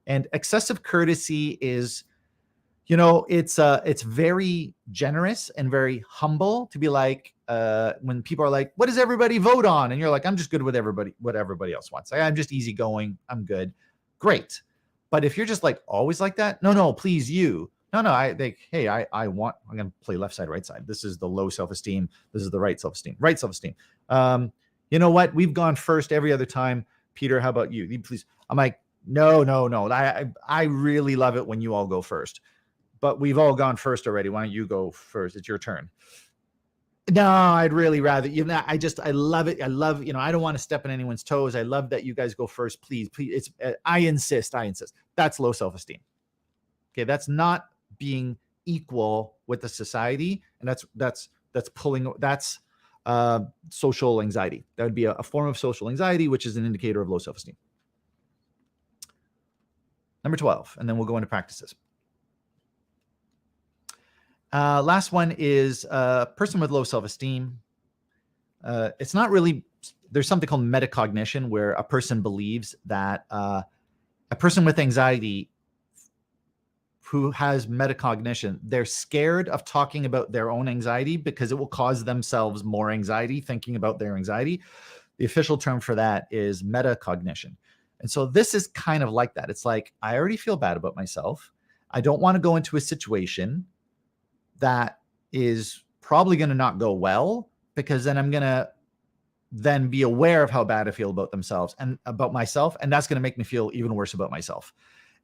And excessive courtesy is, it's very generous and very humble to be like, when people are like, what does everybody vote on? And you're like, I'm just good with what everybody else wants. I'm just easygoing. I'm good. Great. But if you're just like always like that, no, please you. No, I'm going to play left side, right side. This is the low self-esteem. This is the right self-esteem. Right self-esteem. You know what? We've gone first every other time. Peter, how about you? Please. I'm like, no. I really love it when you all go first, but we've all gone first already. Why don't you go first? It's your turn. No, I'd really rather I love it. I love, I don't want to step on anyone's toes. I love that you guys go first. Please. I insist. That's low self-esteem. Okay. That's not being equal with the society. And that's social anxiety. That would be a form of social anxiety, which is an indicator of low self-esteem. Number 12, and then we'll go into practices. Last one is a person with low self-esteem. It's not really, there's something called metacognition where a person believes that a person with anxiety who has metacognition, they're scared of talking about their own anxiety because it will cause themselves more anxiety thinking about their anxiety. The official term for that is metacognition. And so this is kind of like that. It's like, I already feel bad about myself. I don't want to go into a situation that is probably going to not go well, because then I'm going to then be aware of how bad I feel about themselves and about myself. And that's going to make me feel even worse about myself.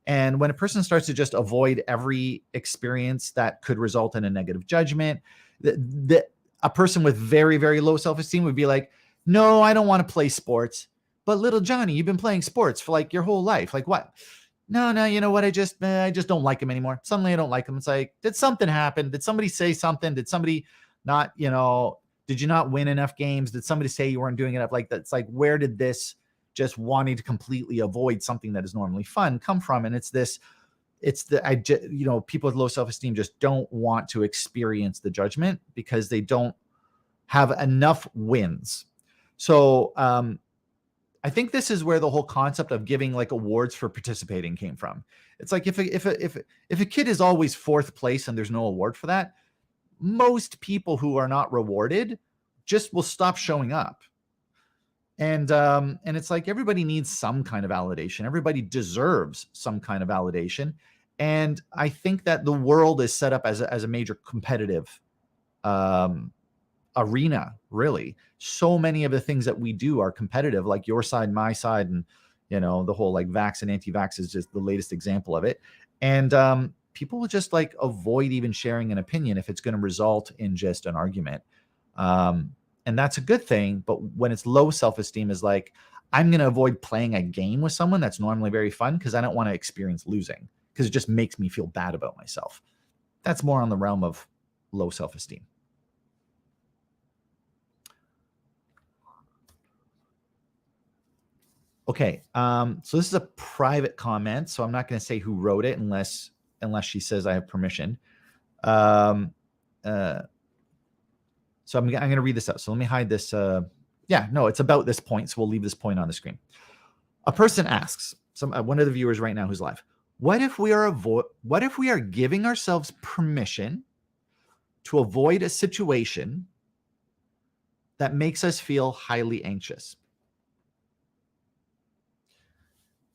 And when a person starts to just avoid every experience that could result in a negative judgment, a person with very, very low self-esteem would be like, no, I don't want to play sports. But little Johnny, you've been playing sports for like your whole life. Like what? No, you know what? I just don't like him anymore. Suddenly I don't like him. It's like, did something happen? Did somebody say something? Did somebody not, did you not win enough games? Did somebody say you weren't doing enough? Like that's like, where did this just wanting to completely avoid something that is normally fun come from? And people with low self-esteem just don't want to experience the judgment because they don't have enough wins. So I think this is where the whole concept of giving like awards for participating came from. It's like if a kid is always fourth place and there's no award for that, most people who are not rewarded just will stop showing up. And it's like everybody needs some kind of validation. Everybody deserves some kind of validation. And I think that the world is set up as a major competitive arena, really. So many of the things that we do are competitive, like your side, my side, and the whole like vax and anti-vax is just the latest example of it. And people will just like avoid even sharing an opinion if it's going to result in just an argument. And that's a good thing. But when it's low self-esteem is like, I'm going to avoid playing a game with someone that's normally very fun because I don't want to experience losing, because it just makes me feel bad about myself. That's more on the realm of low self-esteem. Okay, so this is a private comment, so I'm not going to say who wrote it unless she says I have permission. So I'm going to read this out. So let me hide this. It's about this point, so we'll leave this point on the screen. A person asks, one of the viewers right now who's live, what if we are giving ourselves permission to avoid a situation that makes us feel highly anxious?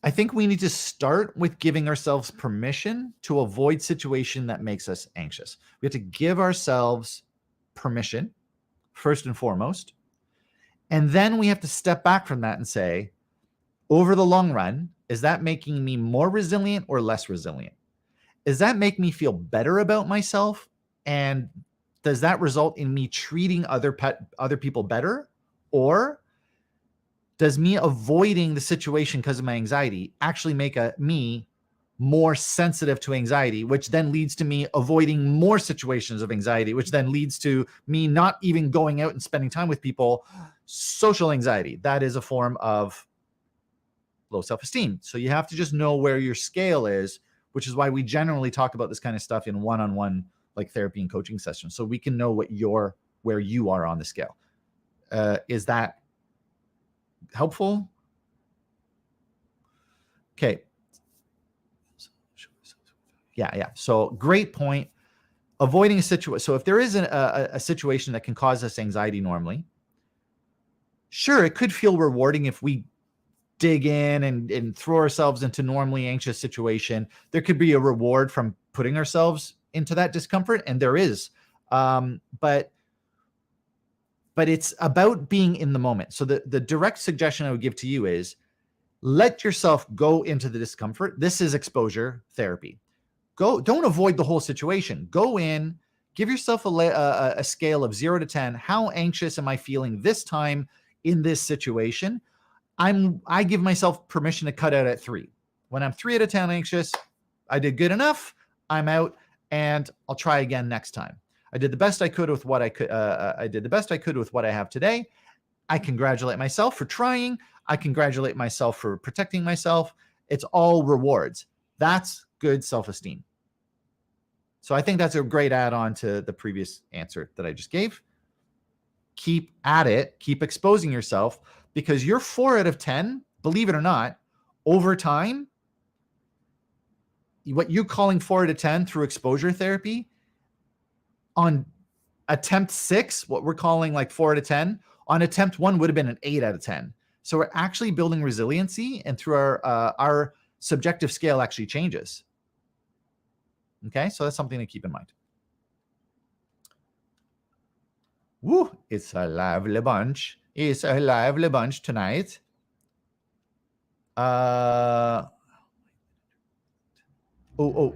I think we need to start with giving ourselves permission to avoid situation that makes us anxious. We have to give ourselves permission, first and foremost. And then we have to step back from that and say, over the long run, is that making me more resilient or less resilient? Does that make me feel better about myself? And does that result in me treating other people better? Or does me avoiding the situation because of my anxiety actually make me more sensitive to anxiety, which then leads to me avoiding more situations of anxiety, which then leads to me not even going out and spending time with people? Social anxiety, that is a form of low self-esteem. So you have to just know where your scale is, which is why we generally talk about this kind of stuff in one-on-one like therapy and coaching sessions, so we can know where you are on the scale. Is that helpful? Okay. Yeah. So great point. Avoiding a situation. So if there is a situation that can cause us anxiety normally, sure, it could feel rewarding if we dig in and throw ourselves into normally anxious situation. There could be a reward from putting ourselves into that discomfort, and there is. But it's about being in the moment. So the direct suggestion I would give to you is let yourself go into the discomfort. This is exposure therapy. Don't avoid the whole situation. Go in, give yourself a scale of 0 to 10. How anxious am I feeling this time in this situation? I give myself permission to cut out at 3. When I'm 3 out of 10 anxious, I did good enough. I'm out, and I'll try again next time. I did the best I could with what I could. I did the best I could with what I have today. I congratulate myself for trying. I congratulate myself for protecting myself. It's all rewards. That's good self-esteem. So I think that's a great add-on to the previous answer that I just gave. Keep at it. Keep exposing yourself, because you're 4 out of 10, believe it or not, over time, what you're calling 4 out of 10 through exposure therapy, on attempt 6, what we're calling like 4 out of 10, on attempt 1 would have been an 8 out of 10. So we're actually building resiliency, and through our subjective scale actually changes. Okay, so that's something to keep in mind. Woo, it's a lively bunch. It's a lively bunch tonight. Oh,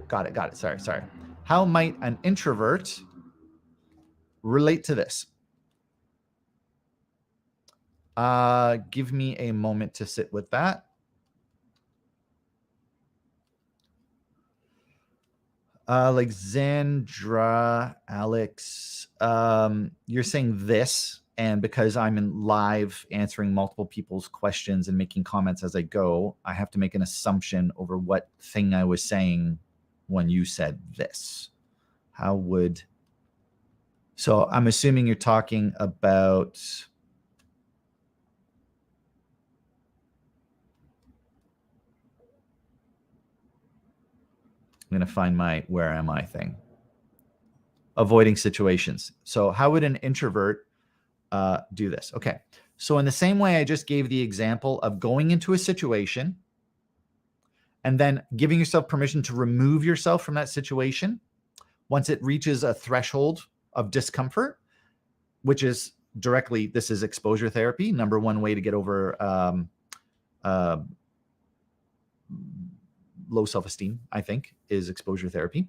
got it. Sorry. How might an introvert relate to this? Give me a moment to sit with that. Alexandra, Alex, you're saying this, and because I'm in live answering multiple people's questions and making comments as I go, I have to make an assumption over what thing I was saying when you said this. So I'm assuming you're talking about I'm going to find my where am I thing. Avoiding situations. So how would an introvert do this? Okay. So in the same way I just gave the example of going into a situation and then giving yourself permission to remove yourself from that situation once it reaches a threshold of discomfort, which is directly, this is exposure therapy. Number one way to get over low self-esteem, I think, is exposure therapy.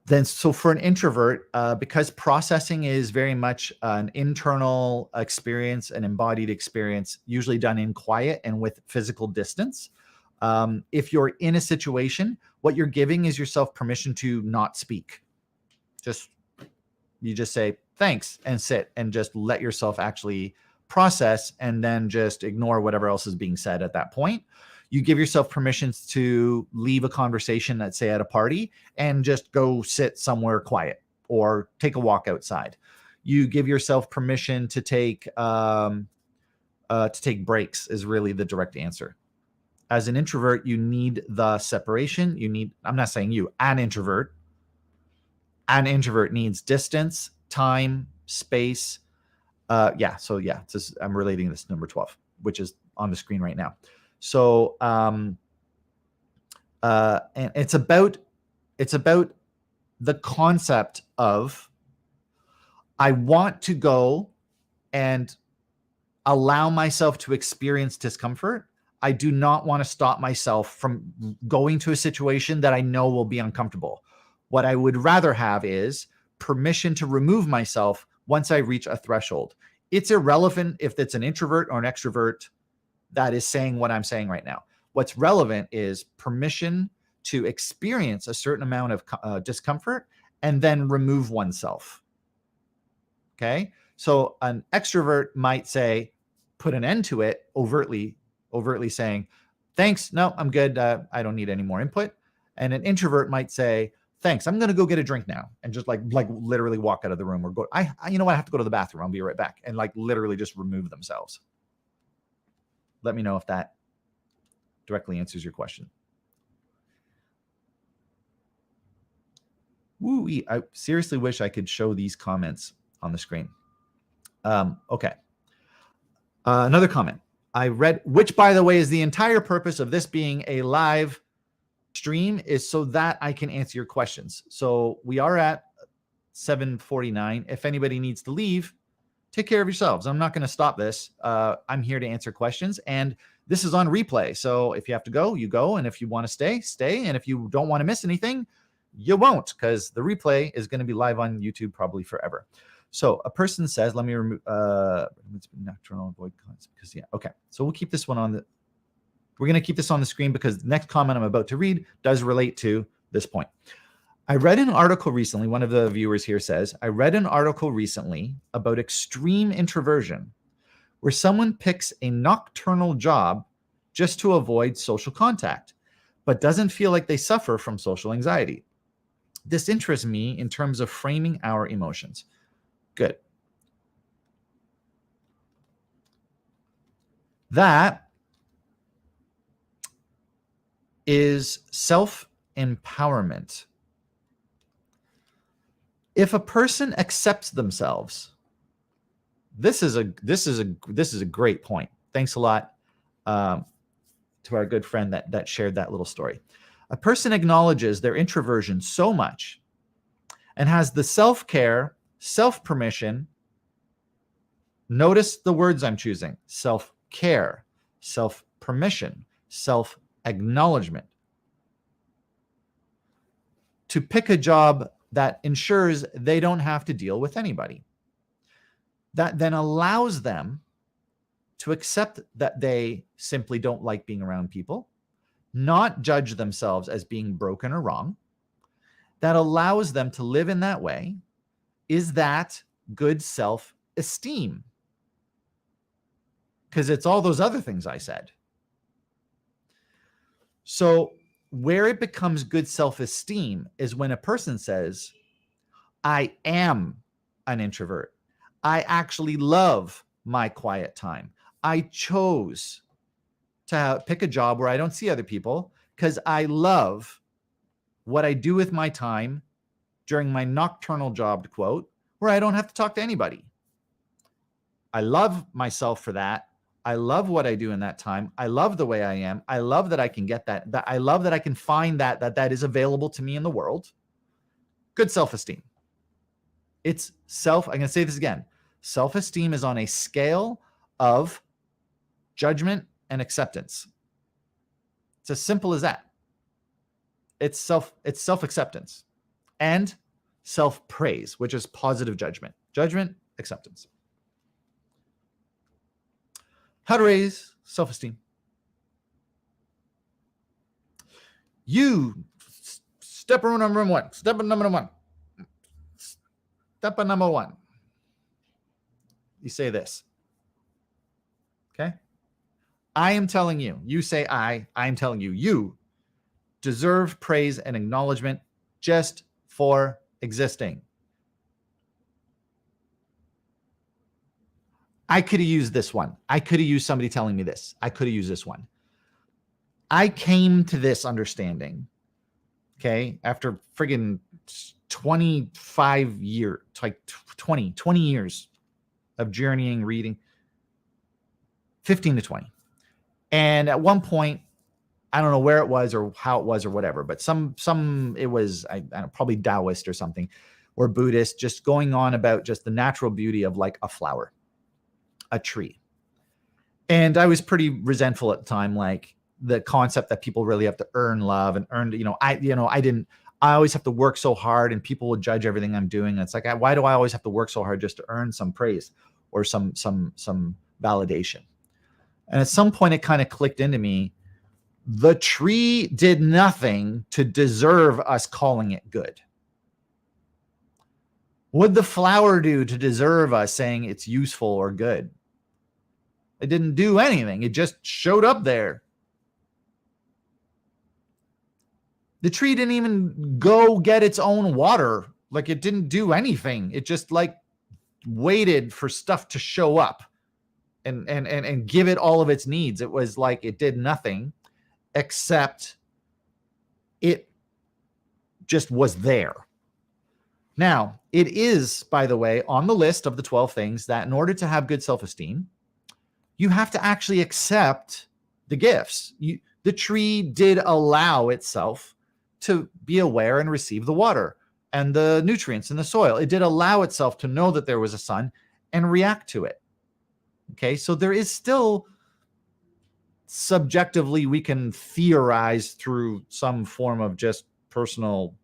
Then, so for an introvert, because processing is very much an internal experience, an embodied experience, usually done in quiet and with physical distance. If you're in a situation, what you're giving is yourself permission to not speak. You just say thanks and sit and just let yourself actually process, and then just ignore whatever else is being said at that point. You give yourself permissions to leave a conversation, let's say at a party, and just go sit somewhere quiet or take a walk outside. You give yourself permission to take breaks is really the direct answer. As an introvert, you need the separation. I'm not saying you, an introvert needs distance, time, space. I'm relating this to number 12, which is on the screen right now. So, and it's about the concept of, I want to go and allow myself to experience discomfort. I do not want to stop myself from going to a situation that I know will be uncomfortable. What I would rather have is permission to remove myself once I reach a threshold. It's irrelevant if it's an introvert or an extrovert that is saying what I'm saying right now. What's relevant is permission to experience a certain amount of discomfort and then remove oneself. Okay. So an extrovert might say, put an end to it, overtly saying, thanks, no, I'm good. I don't need any more input. And an introvert might say, thanks, I'm going to go get a drink now. And just like literally walk out of the room, or go, you know what? I have to go to the bathroom. I'll be right back. And like literally just remove themselves. Let me know if that directly answers your question. Woo, I seriously wish I could show these comments on the screen. Okay. Another comment I read, which by the way is the entire purpose of this being a live stream, is so that I can answer your questions. So we are at 7:49. If anybody needs to leave, take care of yourselves. I'm not going to stop this. I'm here to answer questions, and this is on replay. So if you have to go, you go. And if you want to stay, stay. And if you don't want to miss anything, you won't, because the replay is going to be live on YouTube probably forever. So a person says, let me remove nocturnal avoid comments because okay. So we'll keep this one on we're going to keep this on the screen because the next comment I'm about to read does relate to this point. I read an article recently, one of the viewers here says, I read an article recently about extreme introversion, where someone picks a nocturnal job just to avoid social contact, but doesn't feel like they suffer from social anxiety. This interests me in terms of framing our emotions. Good. That is self empowerment. If a person accepts themselves, this is a great point. Thanks a lot to our good friend that shared that little story. A person acknowledges their introversion so much and has the self-care, self-permission. Notice the words I'm choosing: self-care, self-permission, self-acknowledgement, to pick a job that ensures they don't have to deal with anybody. That then allows them to accept that they simply don't like being around people, not judge themselves as being broken or wrong. That allows them to live in that way. Is that good self-esteem? Because it's all those other things I said. So where it becomes good self-esteem is when a person says, I am an introvert. I actually love my quiet time. I chose to pick a job where I don't see other people because I love what I do with my time during my nocturnal job, to quote, where I don't have to talk to anybody. I love myself for that. I love what I do in that time. I love the way I am. I love that I can get that. I love that I can find that is available to me in the world. Good self-esteem. It's I'm going to say this again. Self-esteem is on a scale of judgment and acceptance. It's as simple as that. It's self-acceptance and self-praise, which is positive judgment. Judgment, acceptance. How to raise self-esteem. Step number one. Step number one. You say this. Okay? I am telling you. You say I am telling you. You deserve praise and acknowledgement just for existing. I could have used this one. I could have used somebody telling me this. I could have used this one. I came to this understanding, okay, after friggin' 25 years, like 20 years of journeying, reading, 15 to 20. And at one point, I don't know where it was or how it was or whatever, but it was I don't know, probably Taoist or something, or Buddhist, just going on about just the natural beauty of like a flower, a tree. And I was pretty resentful at the time, like the concept that people really have to earn love and earn, I always have to work so hard and people will judge everything I'm doing. And it's like, why do I always have to work so hard just to earn some praise or some validation? And at some point it kind of clicked into me. The tree did nothing to deserve us calling it good. What'd the flower do to deserve us saying it's useful or good? It didn't do anything. It just showed up there. The tree didn't even go get its own water. Like, it didn't do anything. It just like waited for stuff to show up and give it all of its needs. It was like it did nothing except it just was there. Now, it is, by the way, on the list of the 12 things that in order to have good self-esteem, you have to actually accept the gifts. The tree did allow itself to be aware and receive the water and the nutrients in the soil. It did allow itself to know that there was a sun and react to it. Okay, so there is still, subjectively, we can theorize through some form of just personal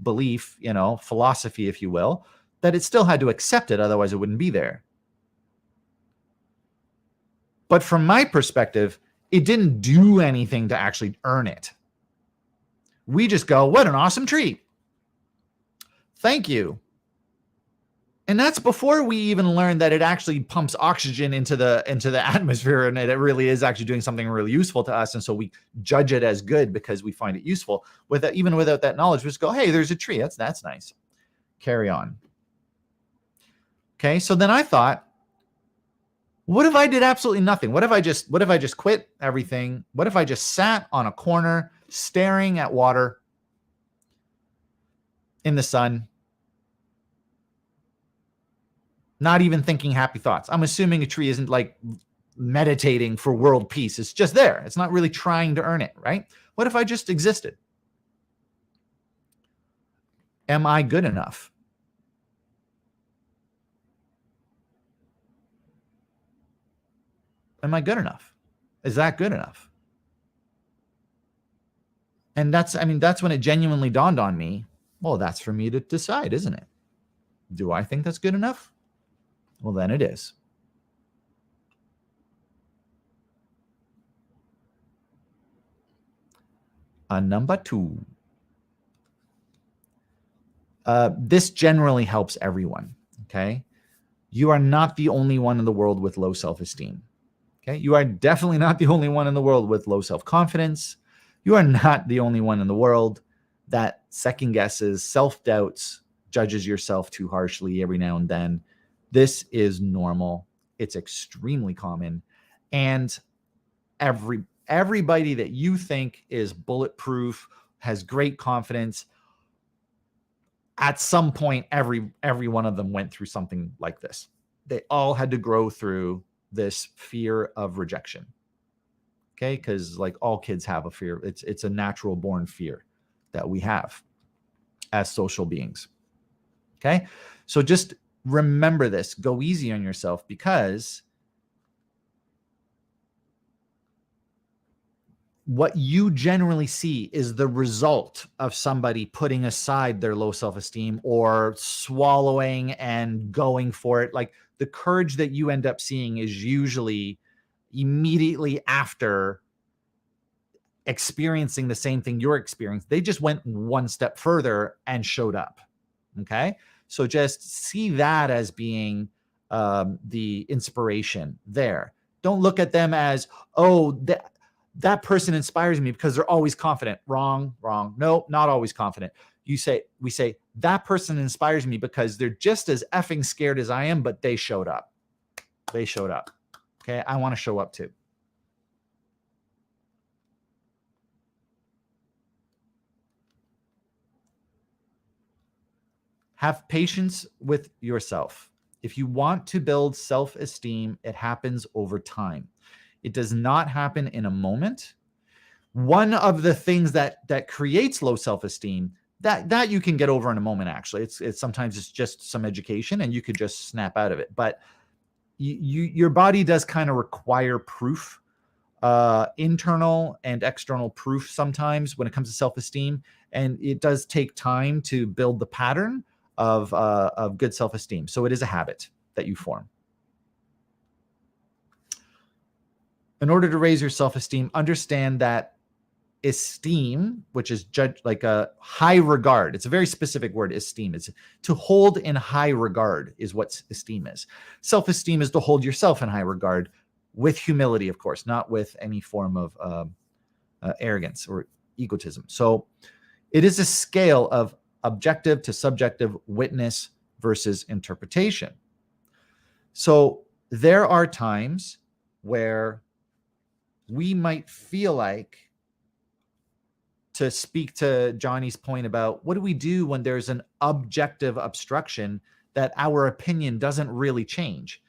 belief, philosophy, if you will, that it still had to accept it, otherwise it wouldn't be there. But from my perspective, it didn't do anything to actually earn it. We just go, what an awesome tree. Thank you. And that's before we even learn that it actually pumps oxygen into the atmosphere, and it really is actually doing something really useful to us. And so we judge it as good because we find it useful. Even without that knowledge, we just go, hey, there's a tree. That's nice. Carry on. Okay, so then I thought, what if I did absolutely nothing? What if I just quit everything? What if I just sat on a corner staring at water in the sun, not even thinking happy thoughts. I'm assuming a tree isn't like meditating for world peace. It's just there. It's not really trying to earn it, right? What if I just existed? Am I good enough? Am I good enough? Is that good enough? And that's when it genuinely dawned on me, well, that's for me to decide, isn't it? Do I think that's good enough? Well, then it is. Number 2. This generally helps everyone, okay? You are not the only one in the world with low self-esteem, okay? You are definitely not the only one in the world with low self-confidence. You are not the only one in the world that second guesses, self-doubts, judges yourself too harshly every now and then. This is normal. It's extremely common. And everybody that you think is bulletproof, has great confidence, at some point, every one of them went through something like this. They all had to grow through this fear of rejection. Okay, because like all kids have a fear. It's a natural born fear that we have as social beings. Okay, so just remember this. Go easy on yourself, because what you generally see is the result of somebody putting aside their low self-esteem or swallowing and going for it. Like the courage that you end up seeing is usually immediately after experiencing the same thing you're experiencing. They just went one step further and showed up. Okay. So just see that as being the inspiration there. Don't look at them as, oh, that person inspires me because they're always confident. Wrong. No, not always confident. We say that person inspires me because they're just as effing scared as I am, but they showed up. Okay. I want to show up too. Have patience with yourself. If you want to build self-esteem, it happens over time. It does not happen in a moment. One of the things that creates low self-esteem, that you can get over in a moment, actually. It's sometimes it's just some education and you could just snap out of it. But your body does kind of require proof, internal and external proof sometimes when it comes to self-esteem. And it does take time to build the pattern of good self-esteem. So it is a habit that you form. In order to raise your self-esteem, understand that esteem, which is like a high regard. It's a very specific word, esteem. It's to hold in high regard is what esteem is. Self-esteem is to hold yourself in high regard with humility, of course, not with any form of arrogance or egotism. So it is a scale of objective to subjective, witness versus interpretation. So there are times where we might feel like, to speak to Johnny's point about what do we do when there's an objective obstruction that our opinion doesn't really change?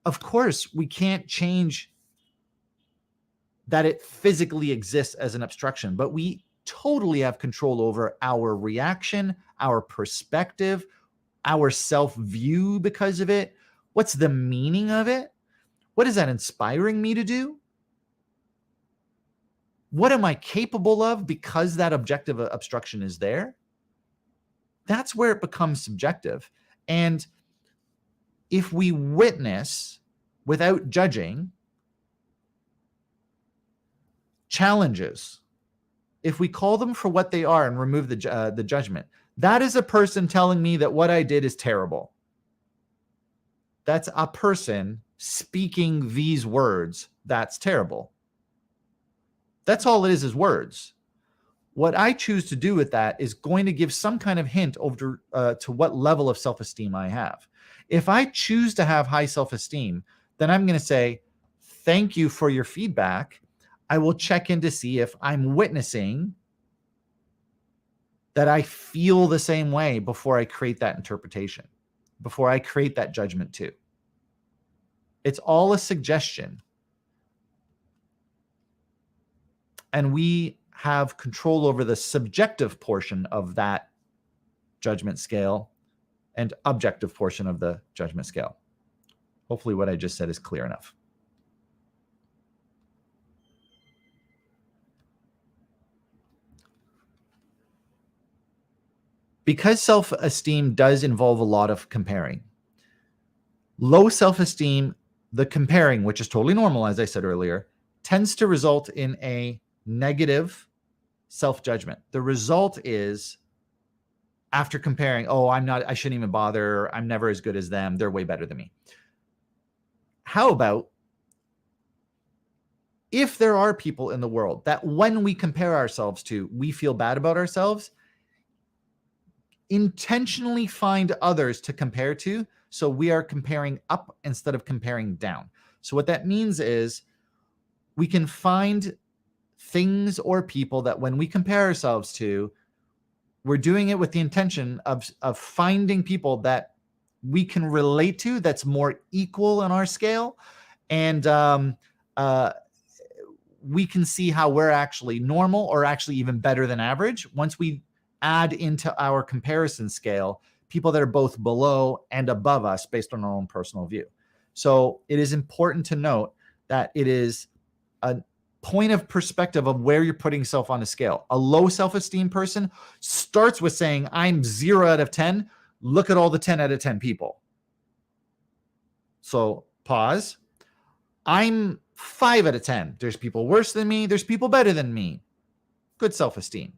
Of course, we can't change that it physically exists as an obstruction, but we totally have control over our reaction, our perspective, our self-view because of it. What's the meaning of it? What is that inspiring me to do? What am I capable of because that objective obstruction is there? That's where it becomes subjective. And if we witness without judging challenges, if we call them for what they are and remove the judgment, that is a person telling me that what I did is terrible. That's a person speaking these words, that's terrible. That's all it is words. What I choose to do with that is going to give some kind of hint over to what level of self-esteem I have. If I choose to have high self-esteem, then I'm going to say, thank you for your feedback. I will check in to see if I'm witnessing that I feel the same way before I create that interpretation, before I create that judgment too. It's all a suggestion. And we have control over the subjective portion of that judgment scale and objective portion of the judgment scale. Hopefully what I just said is clear enough. Because self-esteem does involve a lot of comparing. Low self-esteem, the comparing, which is totally normal, as I said earlier, tends to result in a negative self-judgment. The result is, after comparing, oh, I shouldn't even bother. I'm never as good as them. They're way better than me. How about if there are people in the world that when we compare ourselves to, we feel bad about ourselves, intentionally find others to compare to, so we are comparing up instead of comparing down. So what that means is we can find things or people that when we compare ourselves to, we're doing it with the intention of finding people that we can relate to, that's more equal on our scale. And we can see how we're actually normal or actually even better than average once we add into our comparison scale people that are both below and above us based on our own personal view. So it is important to note that it is a point of perspective of where you're putting yourself on a scale. A low self-esteem person starts with saying, I'm 0 out of 10. Look at all the 10 out of 10 people. So pause. I'm 5 out of 10. There's people worse than me. There's people better than me. Good self-esteem.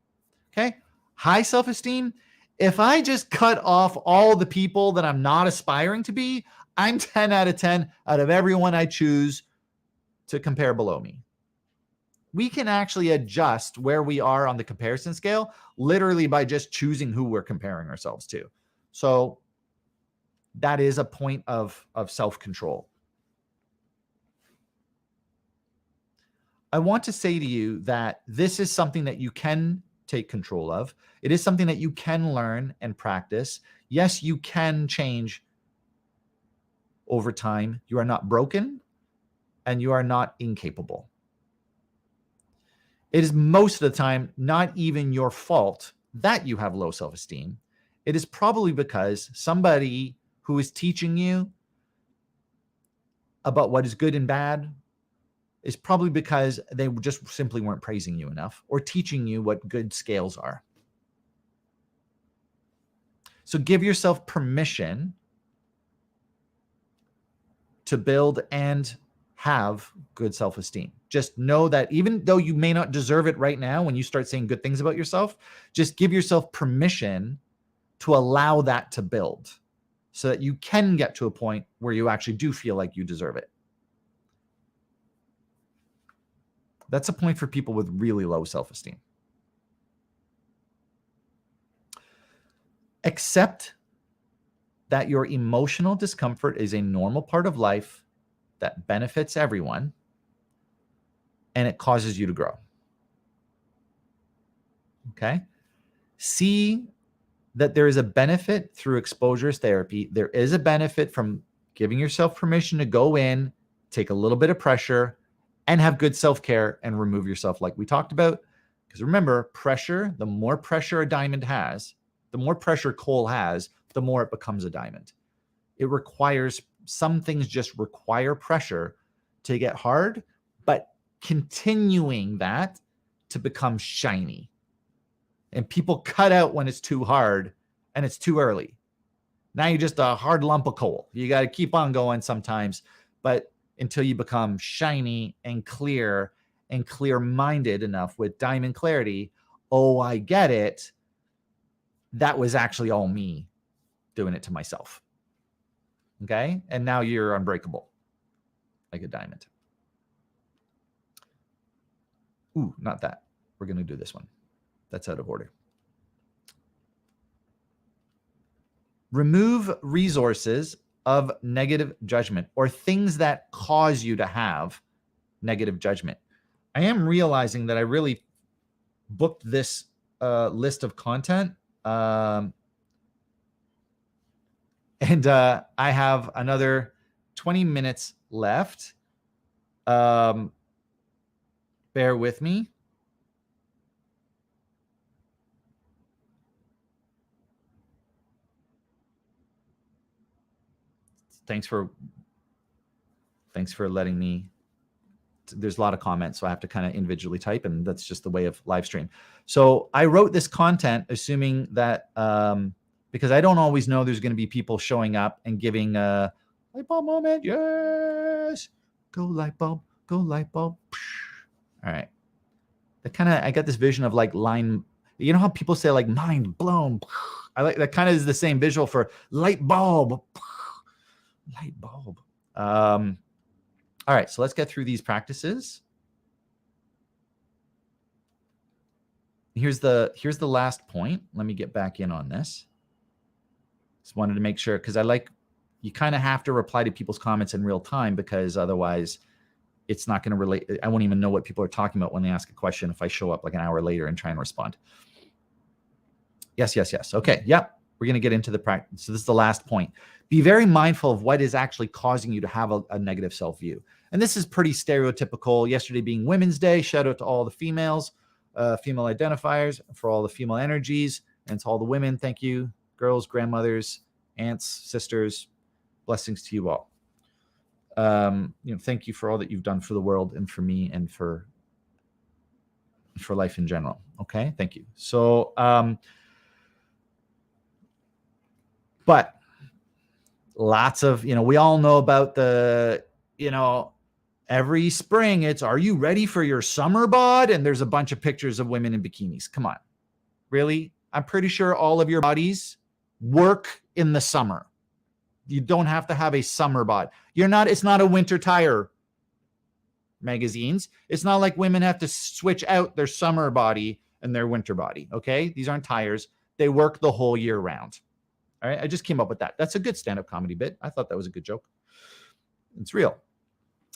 Okay. High self-esteem. If I just cut off all the people that I'm not aspiring to be, I'm 10 out of 10 out of everyone I choose to compare below me. We can actually adjust where we are on the comparison scale literally by just choosing who we're comparing ourselves to. So that is a point of self-control. I want to say to you that this is something that you can take control of. It is something that you can learn and practice. Yes, you can change over time. You are not broken and you are not incapable. It is most of the time not even your fault that you have low self-esteem. It is probably because somebody who is teaching you about what is good and bad is probably because they just simply weren't praising you enough or teaching you what good scales are. So give yourself permission to build and have good self-esteem. Just know that even though you may not deserve it right now, when you start saying good things about yourself, just give yourself permission to allow that to build so that you can get to a point where you actually do feel like you deserve it. That's a point for people with really low self-esteem. Accept that your emotional discomfort is a normal part of life that benefits everyone, and it causes you to grow. Okay? See that there is a benefit through exposures therapy. There is a benefit from giving yourself permission to go in, take a little bit of pressure, and have good self-care and remove yourself like we talked about. Because remember, pressure, the more pressure a diamond has, the more pressure coal has, the more it becomes a diamond. It requires, some things just require pressure to get hard, but continuing that to become shiny. And people cut out when it's too hard and it's too early. Now you're just a hard lump of coal. You got to keep on going sometimes, but until you become shiny and clear-minded enough with diamond clarity. Oh, I get it. That was actually all me doing it to myself. Okay? And now you're unbreakable, like a diamond. Ooh, not that. We're going to do this one. That's out of order. Remove resources of negative judgment or things that cause you to have negative judgment. I am realizing that I really booked this list of content. And I have another 20 minutes left. Bear with me. Thanks for letting me. There's a lot of comments, so I have to kind of individually type, and that's just the way of live stream. So I wrote this content assuming that because I don't always know there's going to be people showing up and giving a light bulb moment. Yes, go light bulb, go light bulb. All right. I got this vision of like line. You know how people say like mind blown. I like that kind of is the same visual for light bulb. Light bulb. All right, so let's get through these practices. Here's the last point. Let me get back in on this. Just wanted to make sure, because you kind of have to reply to people's comments in real time, because otherwise it's not going to relate. I won't even know what people are talking about when they ask a question if I show up like an hour later and try and respond. Yes. Okay, yep. We're going to get into the practice. So this is the last point. Be very mindful of what is actually causing you to have a negative self-view. And this is pretty stereotypical. Yesterday being Women's Day, shout out to all the females, female identifiers, for all the female energies, and to all the women. Thank you, girls, grandmothers, aunts, sisters. Blessings to you all. Thank you for all that you've done for the world and for me and for life in general. Okay, thank you. So, but lots of, we all know about the, every spring it's, are you ready for your summer bod? And there's a bunch of pictures of women in bikinis. Come on. Really? I'm pretty sure all of your bodies work in the summer. You don't have to have a summer bod. It's not a winter tire magazines. It's not like women have to switch out their summer body and their winter body. Okay. These aren't tires. They work the whole year round. All right. I just came up with that. That's a good stand-up comedy bit. I thought that was a good joke. It's real.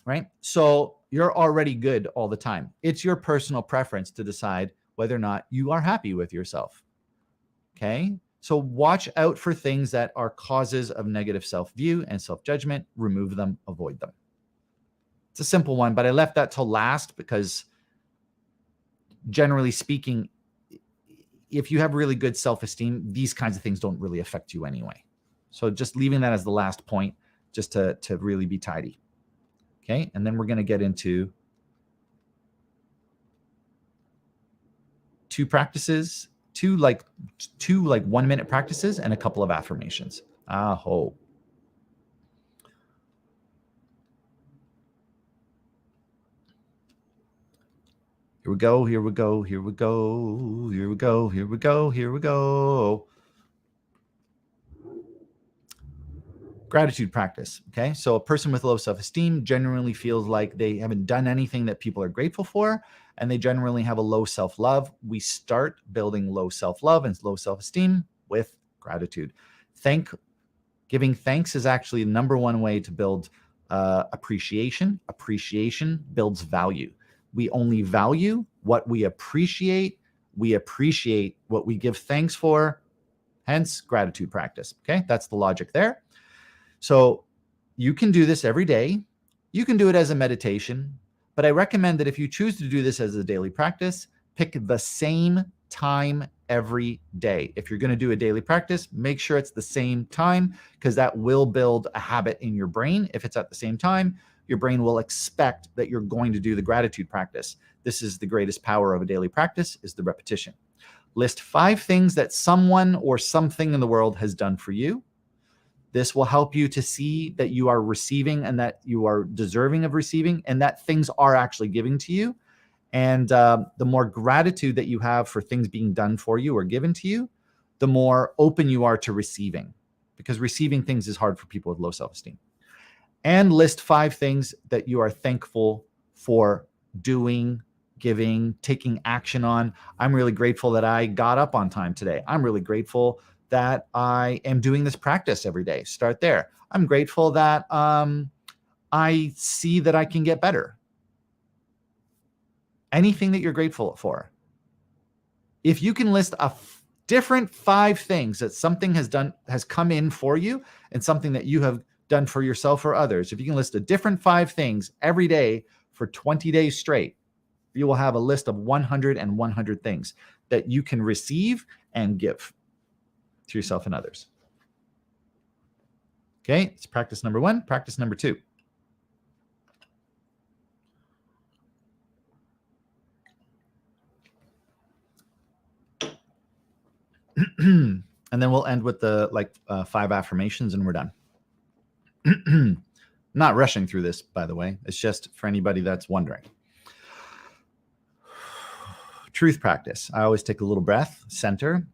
Right. So you're already good all the time. It's your personal preference to decide whether or not you are happy with yourself. Okay. So watch out for things that are causes of negative self-view and self-judgment. Remove them, avoid them. It's a simple one, but I left that till last because generally speaking, if you have really good self-esteem, these kinds of things don't really affect you anyway. So just leaving that as the last point, just to really be tidy. Okay. And then we're going to get into two 1 minute practices and a couple of affirmations. Aho. Here we go. Gratitude practice. Okay. So a person with low self-esteem generally feels like they haven't done anything that people are grateful for, and they generally have a low self-love. We start building low self-love and low self-esteem with gratitude. Giving thanks is actually the number one way to build appreciation. Appreciation builds value. We only value what we appreciate. We appreciate what we give thanks for. Hence, gratitude practice. Okay, that's the logic there. So you can do this every day. You can do it as a meditation, but I recommend that if you choose to do this as a daily practice, pick the same time every day. If you're going to do a daily practice, make sure it's the same time, because that will build a habit in your brain. If it's at the same time, your brain will expect that you're going to do the gratitude practice. This is the greatest power of a daily practice, is the repetition. List 5 things that someone or something in the world has done for you. This will help you to see that you are receiving and that you are deserving of receiving, and that things are actually giving to you. And the more gratitude that you have for things being done for you or given to you, the more open you are to receiving, because receiving things is hard for people with low self-esteem. And list 5 things that you are thankful for doing, giving, taking action on. I'm really grateful that I got up on time today. I'm really grateful that I am doing this practice every day. Start there. I'm grateful that I see that I can get better. Anything that you're grateful for. If you can list different 5 things that something has come in for you, and something that you have done for yourself or others, if you can list a different 5 things every day for 20 days straight, you will have a list of 100 and 100 things that you can receive and give to yourself and others. Okay, it's practice number 1. Practice number 2. And then we'll end with the 5 affirmations and we're done. I'm not rushing through this, by the way. It's just for anybody that's wondering. Truth practice. I always take a little breath, center.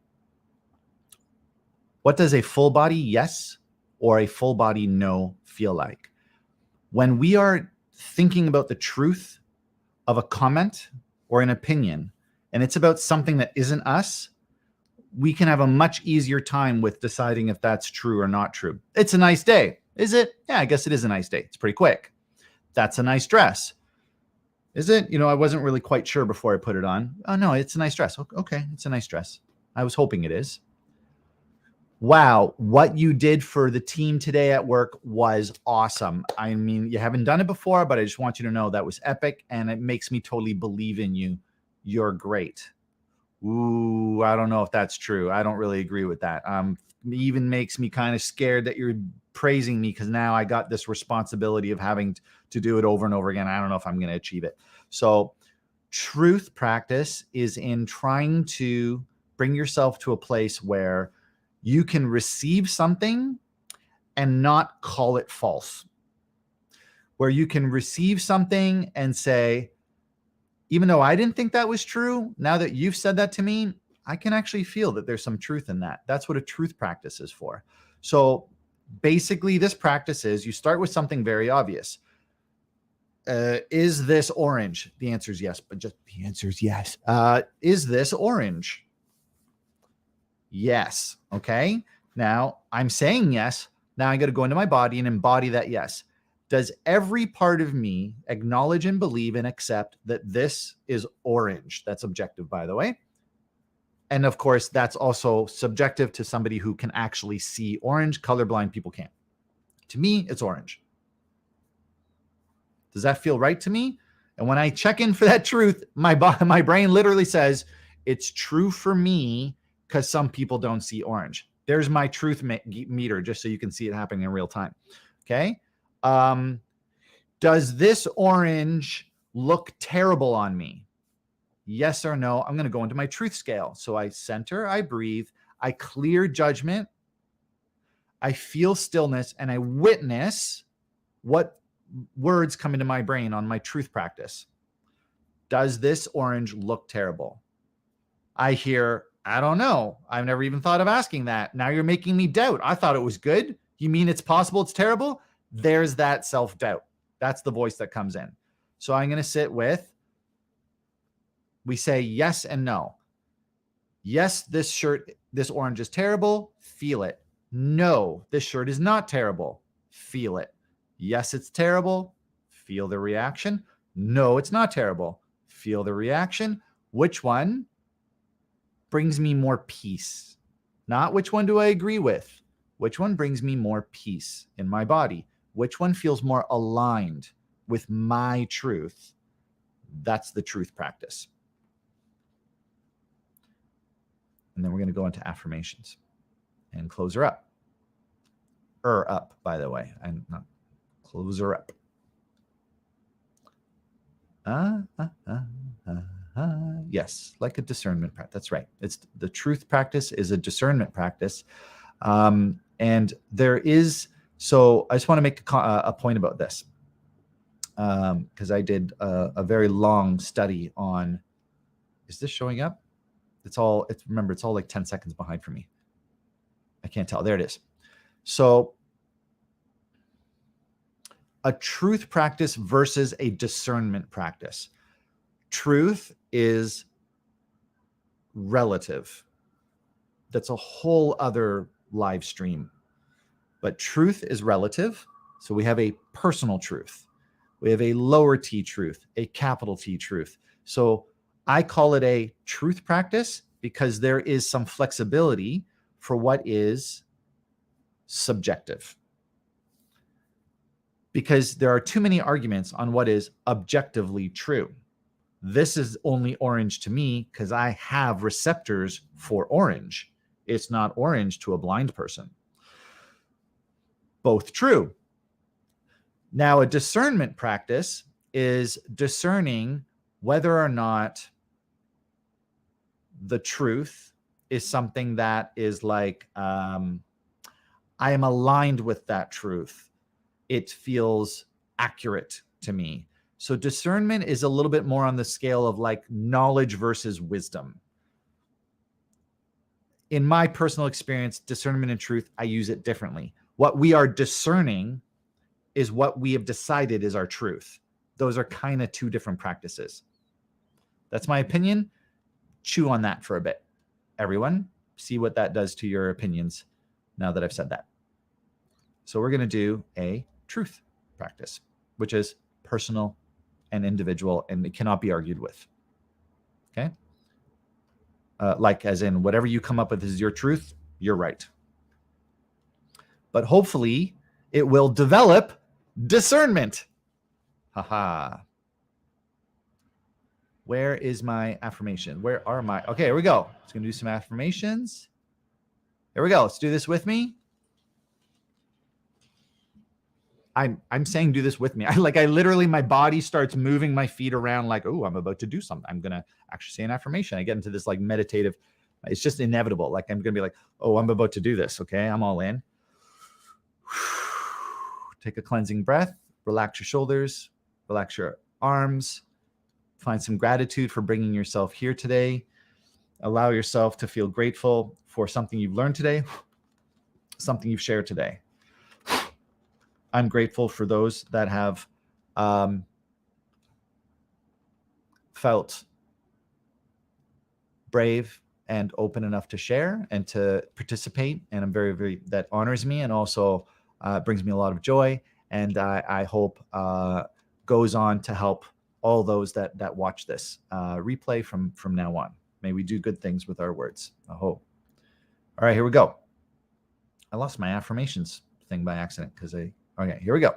What does a full body yes or a full body no feel like? When we are thinking about the truth of a comment or an opinion, and it's about something that isn't us, we can have a much easier time with deciding if that's true or not true. It's a nice day. Is it? Yeah, I guess it is a nice day. It's pretty quick. That's a nice dress. Is it? I wasn't really quite sure before I put it on. Oh, no, it's a nice dress. Okay, it's a nice dress. I was hoping it is. Wow, what you did for the team today at work was awesome. I mean, you haven't done it before, but I just want you to know that was epic, and it makes me totally believe in you. You're great. Ooh, I don't know if that's true. I don't really agree with that. It even makes me kind of scared that you're praising me, because now I got this responsibility of having to do it over and over again. I don't know if I'm going to achieve it. So truth practice is in trying to bring yourself to a place where you can receive something and not call it false. Where you can receive something and say, even though I didn't think that was true, now that you've said that to me, I can actually feel that there's some truth in that. That's what a truth practice is for. So basically, this practice is you start with something very obvious. Is this orange? The answer is yes, but just the answer is yes. Is this orange? Yes. Okay. Now I'm saying yes. Now I got to go into my body and embody that yes. Does every part of me acknowledge and believe and accept that this is orange? That's objective, by the way. And of course, that's also subjective to somebody who can actually see orange. Colorblind people can't. To me, it's orange. Does that feel right to me? And when I check in for that truth, my brain literally says it's true for me because some people don't see orange. There's my truth meter, just so you can see it happening in real time. Okay. Does this orange look terrible on me? Yes or no? I'm going to go into my truth scale. So I center, I breathe, I clear judgment, I feel stillness, and I witness what words come into my brain on my truth practice. Does this orange look terrible? I hear, I don't know. I've never even thought of asking that. Now you're making me doubt. I thought it was good. You mean it's possible it's terrible? There's that self-doubt. That's the voice that comes in. So I'm going to sit with, we say yes and no. Yes, this orange is terrible. Feel it. No, this shirt is not terrible. Feel it. Yes, it's terrible. Feel the reaction. No, it's not terrible. Feel the reaction. Which one brings me more peace? Not which one do I agree with. Which one brings me more peace in my body? Which one feels more aligned with my truth? That's the truth practice. And then we're going to go into affirmations and close her up. Up, by the way. I'm not close her up. Yes, like a discernment practice. That's right. It's the truth practice is a discernment practice. And there is, so I just want to make a point about this. Because I did a very long study on, is this showing up? Remember, it's all like 10 seconds behind for me. I can't tell. There it is. So a truth practice versus a discernment practice. Truth is relative. That's a whole other live stream. But truth is relative. So we have a personal truth. We have a lower T truth, a capital T truth. So I call it a truth practice because there is some flexibility for what is subjective. Because there are too many arguments on what is objectively true. This is only orange to me because I have receptors for orange. It's not orange to a blind person. Both true. Now, a discernment practice is discerning whether or not the truth is something that is like, I am aligned with that truth. It feels accurate to me. So discernment is a little bit more on the scale of like knowledge versus wisdom. In my personal experience, discernment and truth, I use it differently. What we are discerning is what we have decided is our truth. Those are kind of two different practices. That's my opinion. Chew on that for a bit. Everyone, see what that does to your opinions now that I've said that. So we're going to do a truth practice, which is personal and individual, and it cannot be argued with. Okay? Like as in whatever you come up with is your truth, you're right. But hopefully it will develop discernment. Haha. Where is my affirmation? Where are my... Okay, here we go. Just going to do some affirmations. Here we go. Let's do this with me. I'm saying do this with me. I literally, my body starts moving my feet around like, oh, I'm about to do something. I'm going to actually say an affirmation. I get into this like meditative, it's just inevitable. Like I'm going to be like, oh, I'm about to do this. Okay. I'm all in. Take a cleansing breath, relax your shoulders, relax your arms, find some gratitude for bringing yourself here today. Allow yourself to feel grateful for something you've learned today, something you've shared today. I'm grateful for those that have felt brave and open enough to share and to participate. And I'm very, very, that honors me and also brings me a lot of joy. And I hope goes on to help all those that watch this replay from now on. May we do good things with our words. I hope. All right, here we go. I lost my affirmations thing by accident okay, here we go.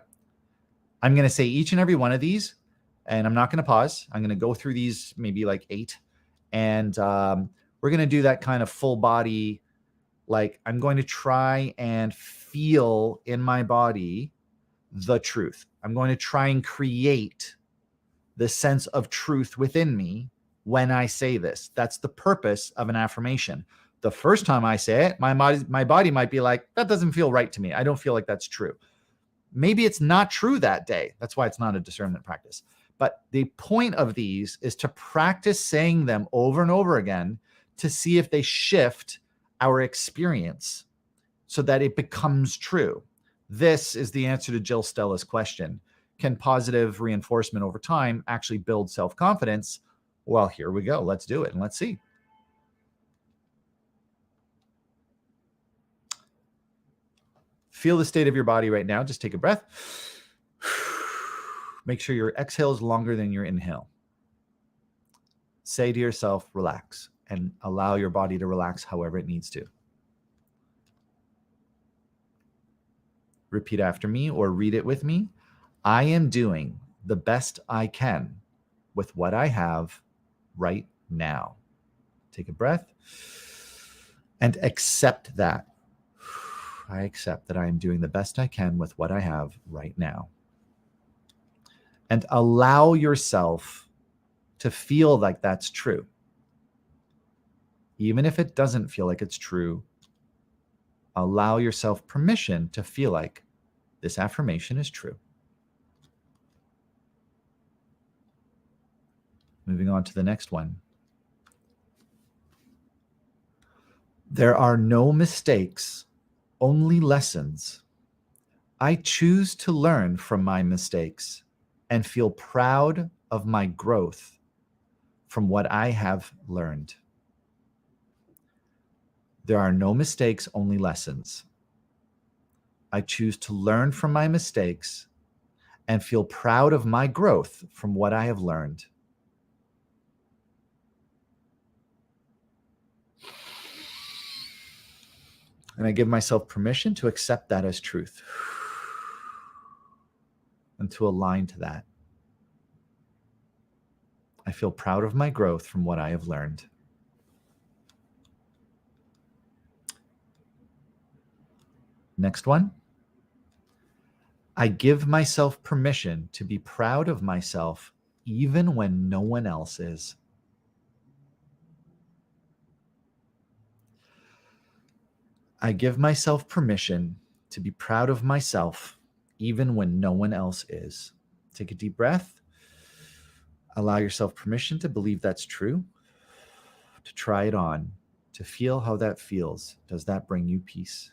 I'm going to say each and every one of these, and I'm not going to pause. I'm going to go through these maybe like 8. And we're going to do that kind of full body. Like I'm going to try and feel in my body the truth. I'm going to try and create the sense of truth within me when I say this. That's the purpose of an affirmation. The first time I say it, my body might be like, that doesn't feel right to me. I don't feel like that's true. Maybe it's not true that day. That's why it's not a discernment practice. But the point of these is to practice saying them over and over again to see if they shift our experience so that it becomes true. This is the answer to Jill Stella's question. Can positive reinforcement over time actually build self-confidence? Well, here we go. Let's do it and let's see. Feel the state of your body right now. Just take a breath. Make sure your exhale is longer than your inhale. Say to yourself, relax, and allow your body to relax however it needs to. Repeat after me or read it with me. I am doing the best I can with what I have right now. Take a breath and accept that. I accept that I am doing the best I can with what I have right now. And allow yourself to feel like that's true. Even if it doesn't feel like it's true, allow yourself permission to feel like this affirmation is true. Moving on to the next one. There are no mistakes, only lessons. I choose to learn from my mistakes and feel proud of my growth from what I have learned. There are no mistakes, only lessons. I choose to learn from my mistakes and feel proud of my growth from what I have learned. And I give myself permission to accept that as truth and to align to that. I feel proud of my growth from what I have learned. Next one. I give myself permission to be proud of myself even when no one else is. I give myself permission to be proud of myself even when no one else is. Take a deep breath. Allow yourself permission to believe that's true, to try it on, to feel how that feels. Does that bring you peace?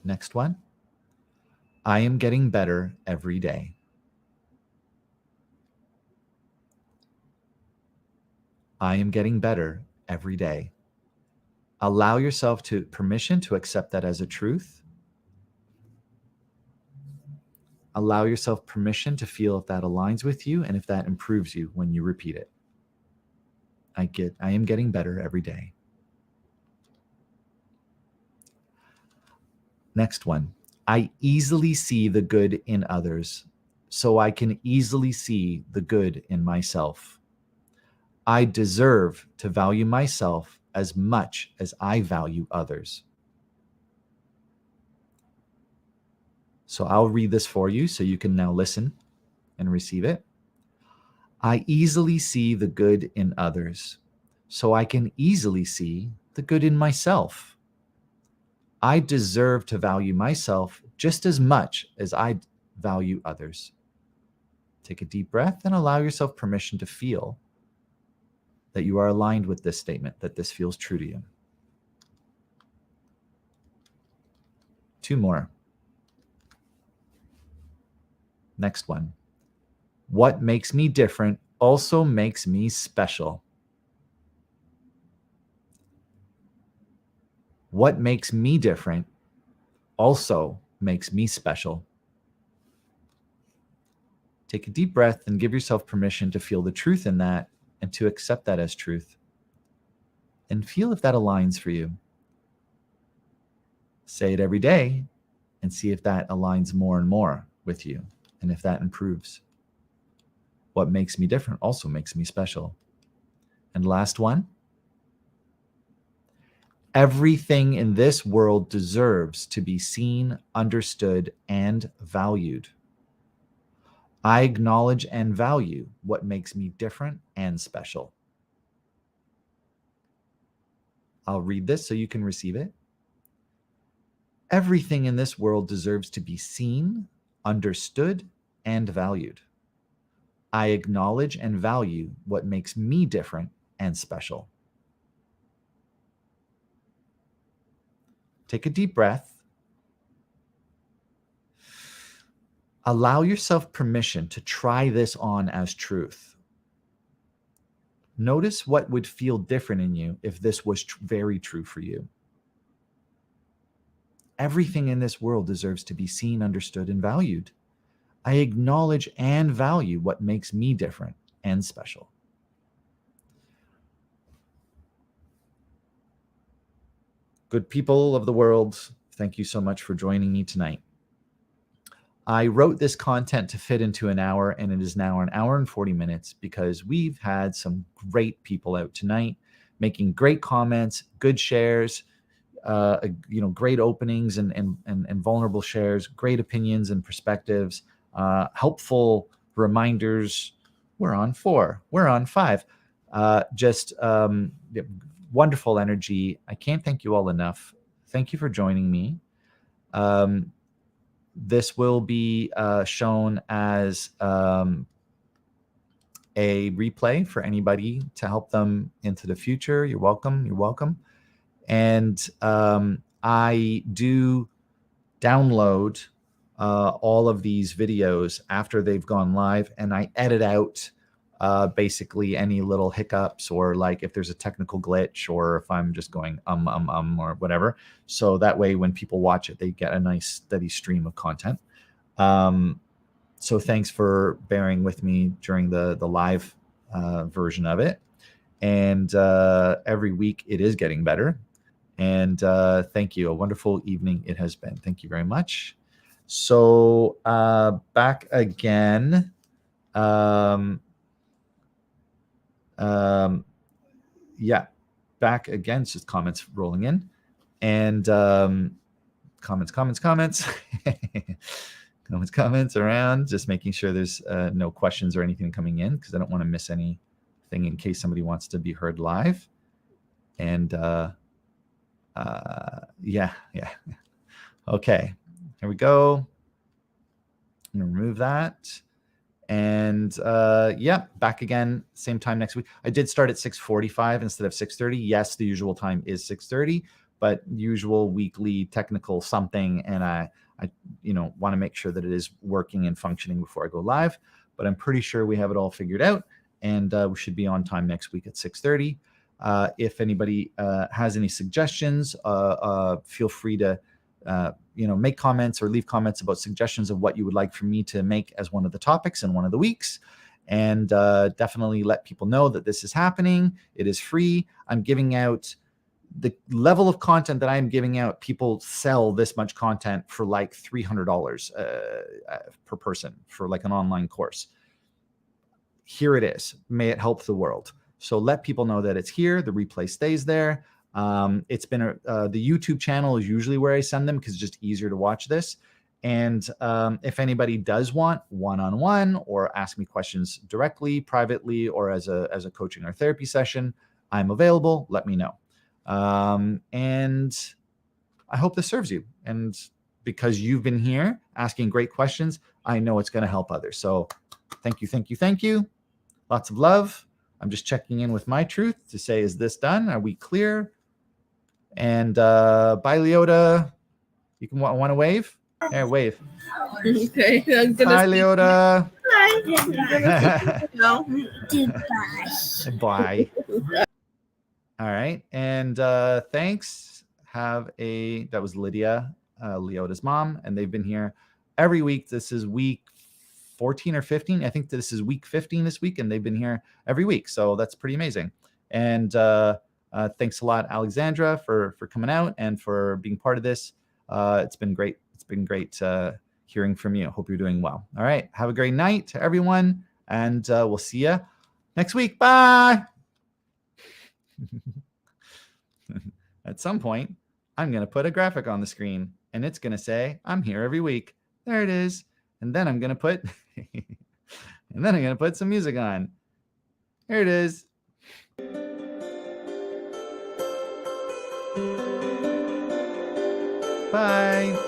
Next one. I am getting better every day. I am getting better every day. Allow yourself permission to accept that as a truth. Allow yourself permission to feel if that aligns with you and if that improves you when you repeat it. I am getting better every day. Next one. I easily see the good in others, so I can easily see the good in myself. I deserve to value myself as much as I value others. So I'll read this for you so you can now listen and receive it. I easily see the good in others, so I can easily see the good in myself. I deserve to value myself just as much as I value others. Take a deep breath and allow yourself permission to feel that you are aligned with this statement, that this feels true to you. 2 more. Next one. What makes me different also makes me special. What makes me different also makes me special. Take a deep breath and give yourself permission to feel the truth in that and to accept that as truth. And feel if that aligns for you. Say it every day and see if that aligns more and more with you and if that improves. What makes me different also makes me special. And last one. Everything in this world deserves to be seen, understood, and valued. I acknowledge and value what makes me different and special. I'll read this so you can receive it. Everything in this world deserves to be seen, understood, and valued. I acknowledge and value what makes me different and special. Take a deep breath. Allow yourself permission to try this on as truth. Notice what would feel different in you if this was very true for you. Everything in this world deserves to be seen, understood, and valued. I acknowledge and value what makes me different and special. Good people of the world, thank you so much for joining me tonight. I wrote this content to fit into an hour, and it is now an hour and 40 minutes because we've had some great people out tonight making great comments, good shares, great openings and vulnerable shares, great opinions and perspectives, helpful reminders. We're on 4, we're on 5. Wonderful energy. I can't thank you all enough. Thank you for joining me. This will be shown as a replay for anybody to help them into the future. You're welcome. You're welcome. And I do download all of these videos after they've gone live, and I edit out basically any little hiccups or like if there's a technical glitch or if I'm just going or whatever. So that way when people watch it, they get a nice steady stream of content. So thanks for bearing with me during the live version of it. And every week it is getting better. And thank you. A wonderful evening it has been. Thank you very much. So back again. Yeah, back again. It's just comments rolling in. And comments comments around, just making sure there's no questions or anything coming in, because I don't want to miss anything in case somebody wants to be heard live. And yeah. Okay, here we go. I'm gonna remove that. And yeah, back again, same time next week. I did start at 6:45 instead of 6:30. Yes, the usual time is 6:30, but usual weekly technical something, and I want to make sure that it is working and functioning before I go live. But I'm pretty sure we have it all figured out, and we should be on time next week at 6:30. If anybody has any suggestions, feel free to make comments or leave comments about suggestions of what you would like for me to make as one of the topics in one of the weeks. And definitely let people know that this is happening. It is free. I'm giving out the level of content that I'm giving out. People sell this much content for like $300 per person for like an online course. Here it is. May it help the world. So let people know that it's here. The replay stays there. It's been the YouTube channel is usually where I send them because it's just easier to watch this. And if anybody does want one-on-one or ask me questions directly, privately, or as a coaching or therapy session, I'm available. Let me know. And I hope this serves you. And because you've been here asking great questions, I know it's going to help others. So thank you. Lots of love. I'm just checking in with my truth to say, is this done? Are we clear? And bye, Leota. You can want to wave? Here, wave. Okay. Bye, Leota. No. Goodbye. Bye. All right. And thanks. That was Lydia, Leota's mom, and they've been here every week. This is week 14 or 15. I think this is week 15 this week, and they've been here every week. So that's pretty amazing. And thanks a lot, Alexandra, for coming out and for being part of this. It's been great. It's been great hearing from you. Hope you're doing well. All right. Have a great night to everyone, and we'll see you next week. Bye. At some point, I'm going to put a graphic on the screen, and it's going to say, I'm here every week. There it is. And then I'm going to put some music on. Here it is. Bye.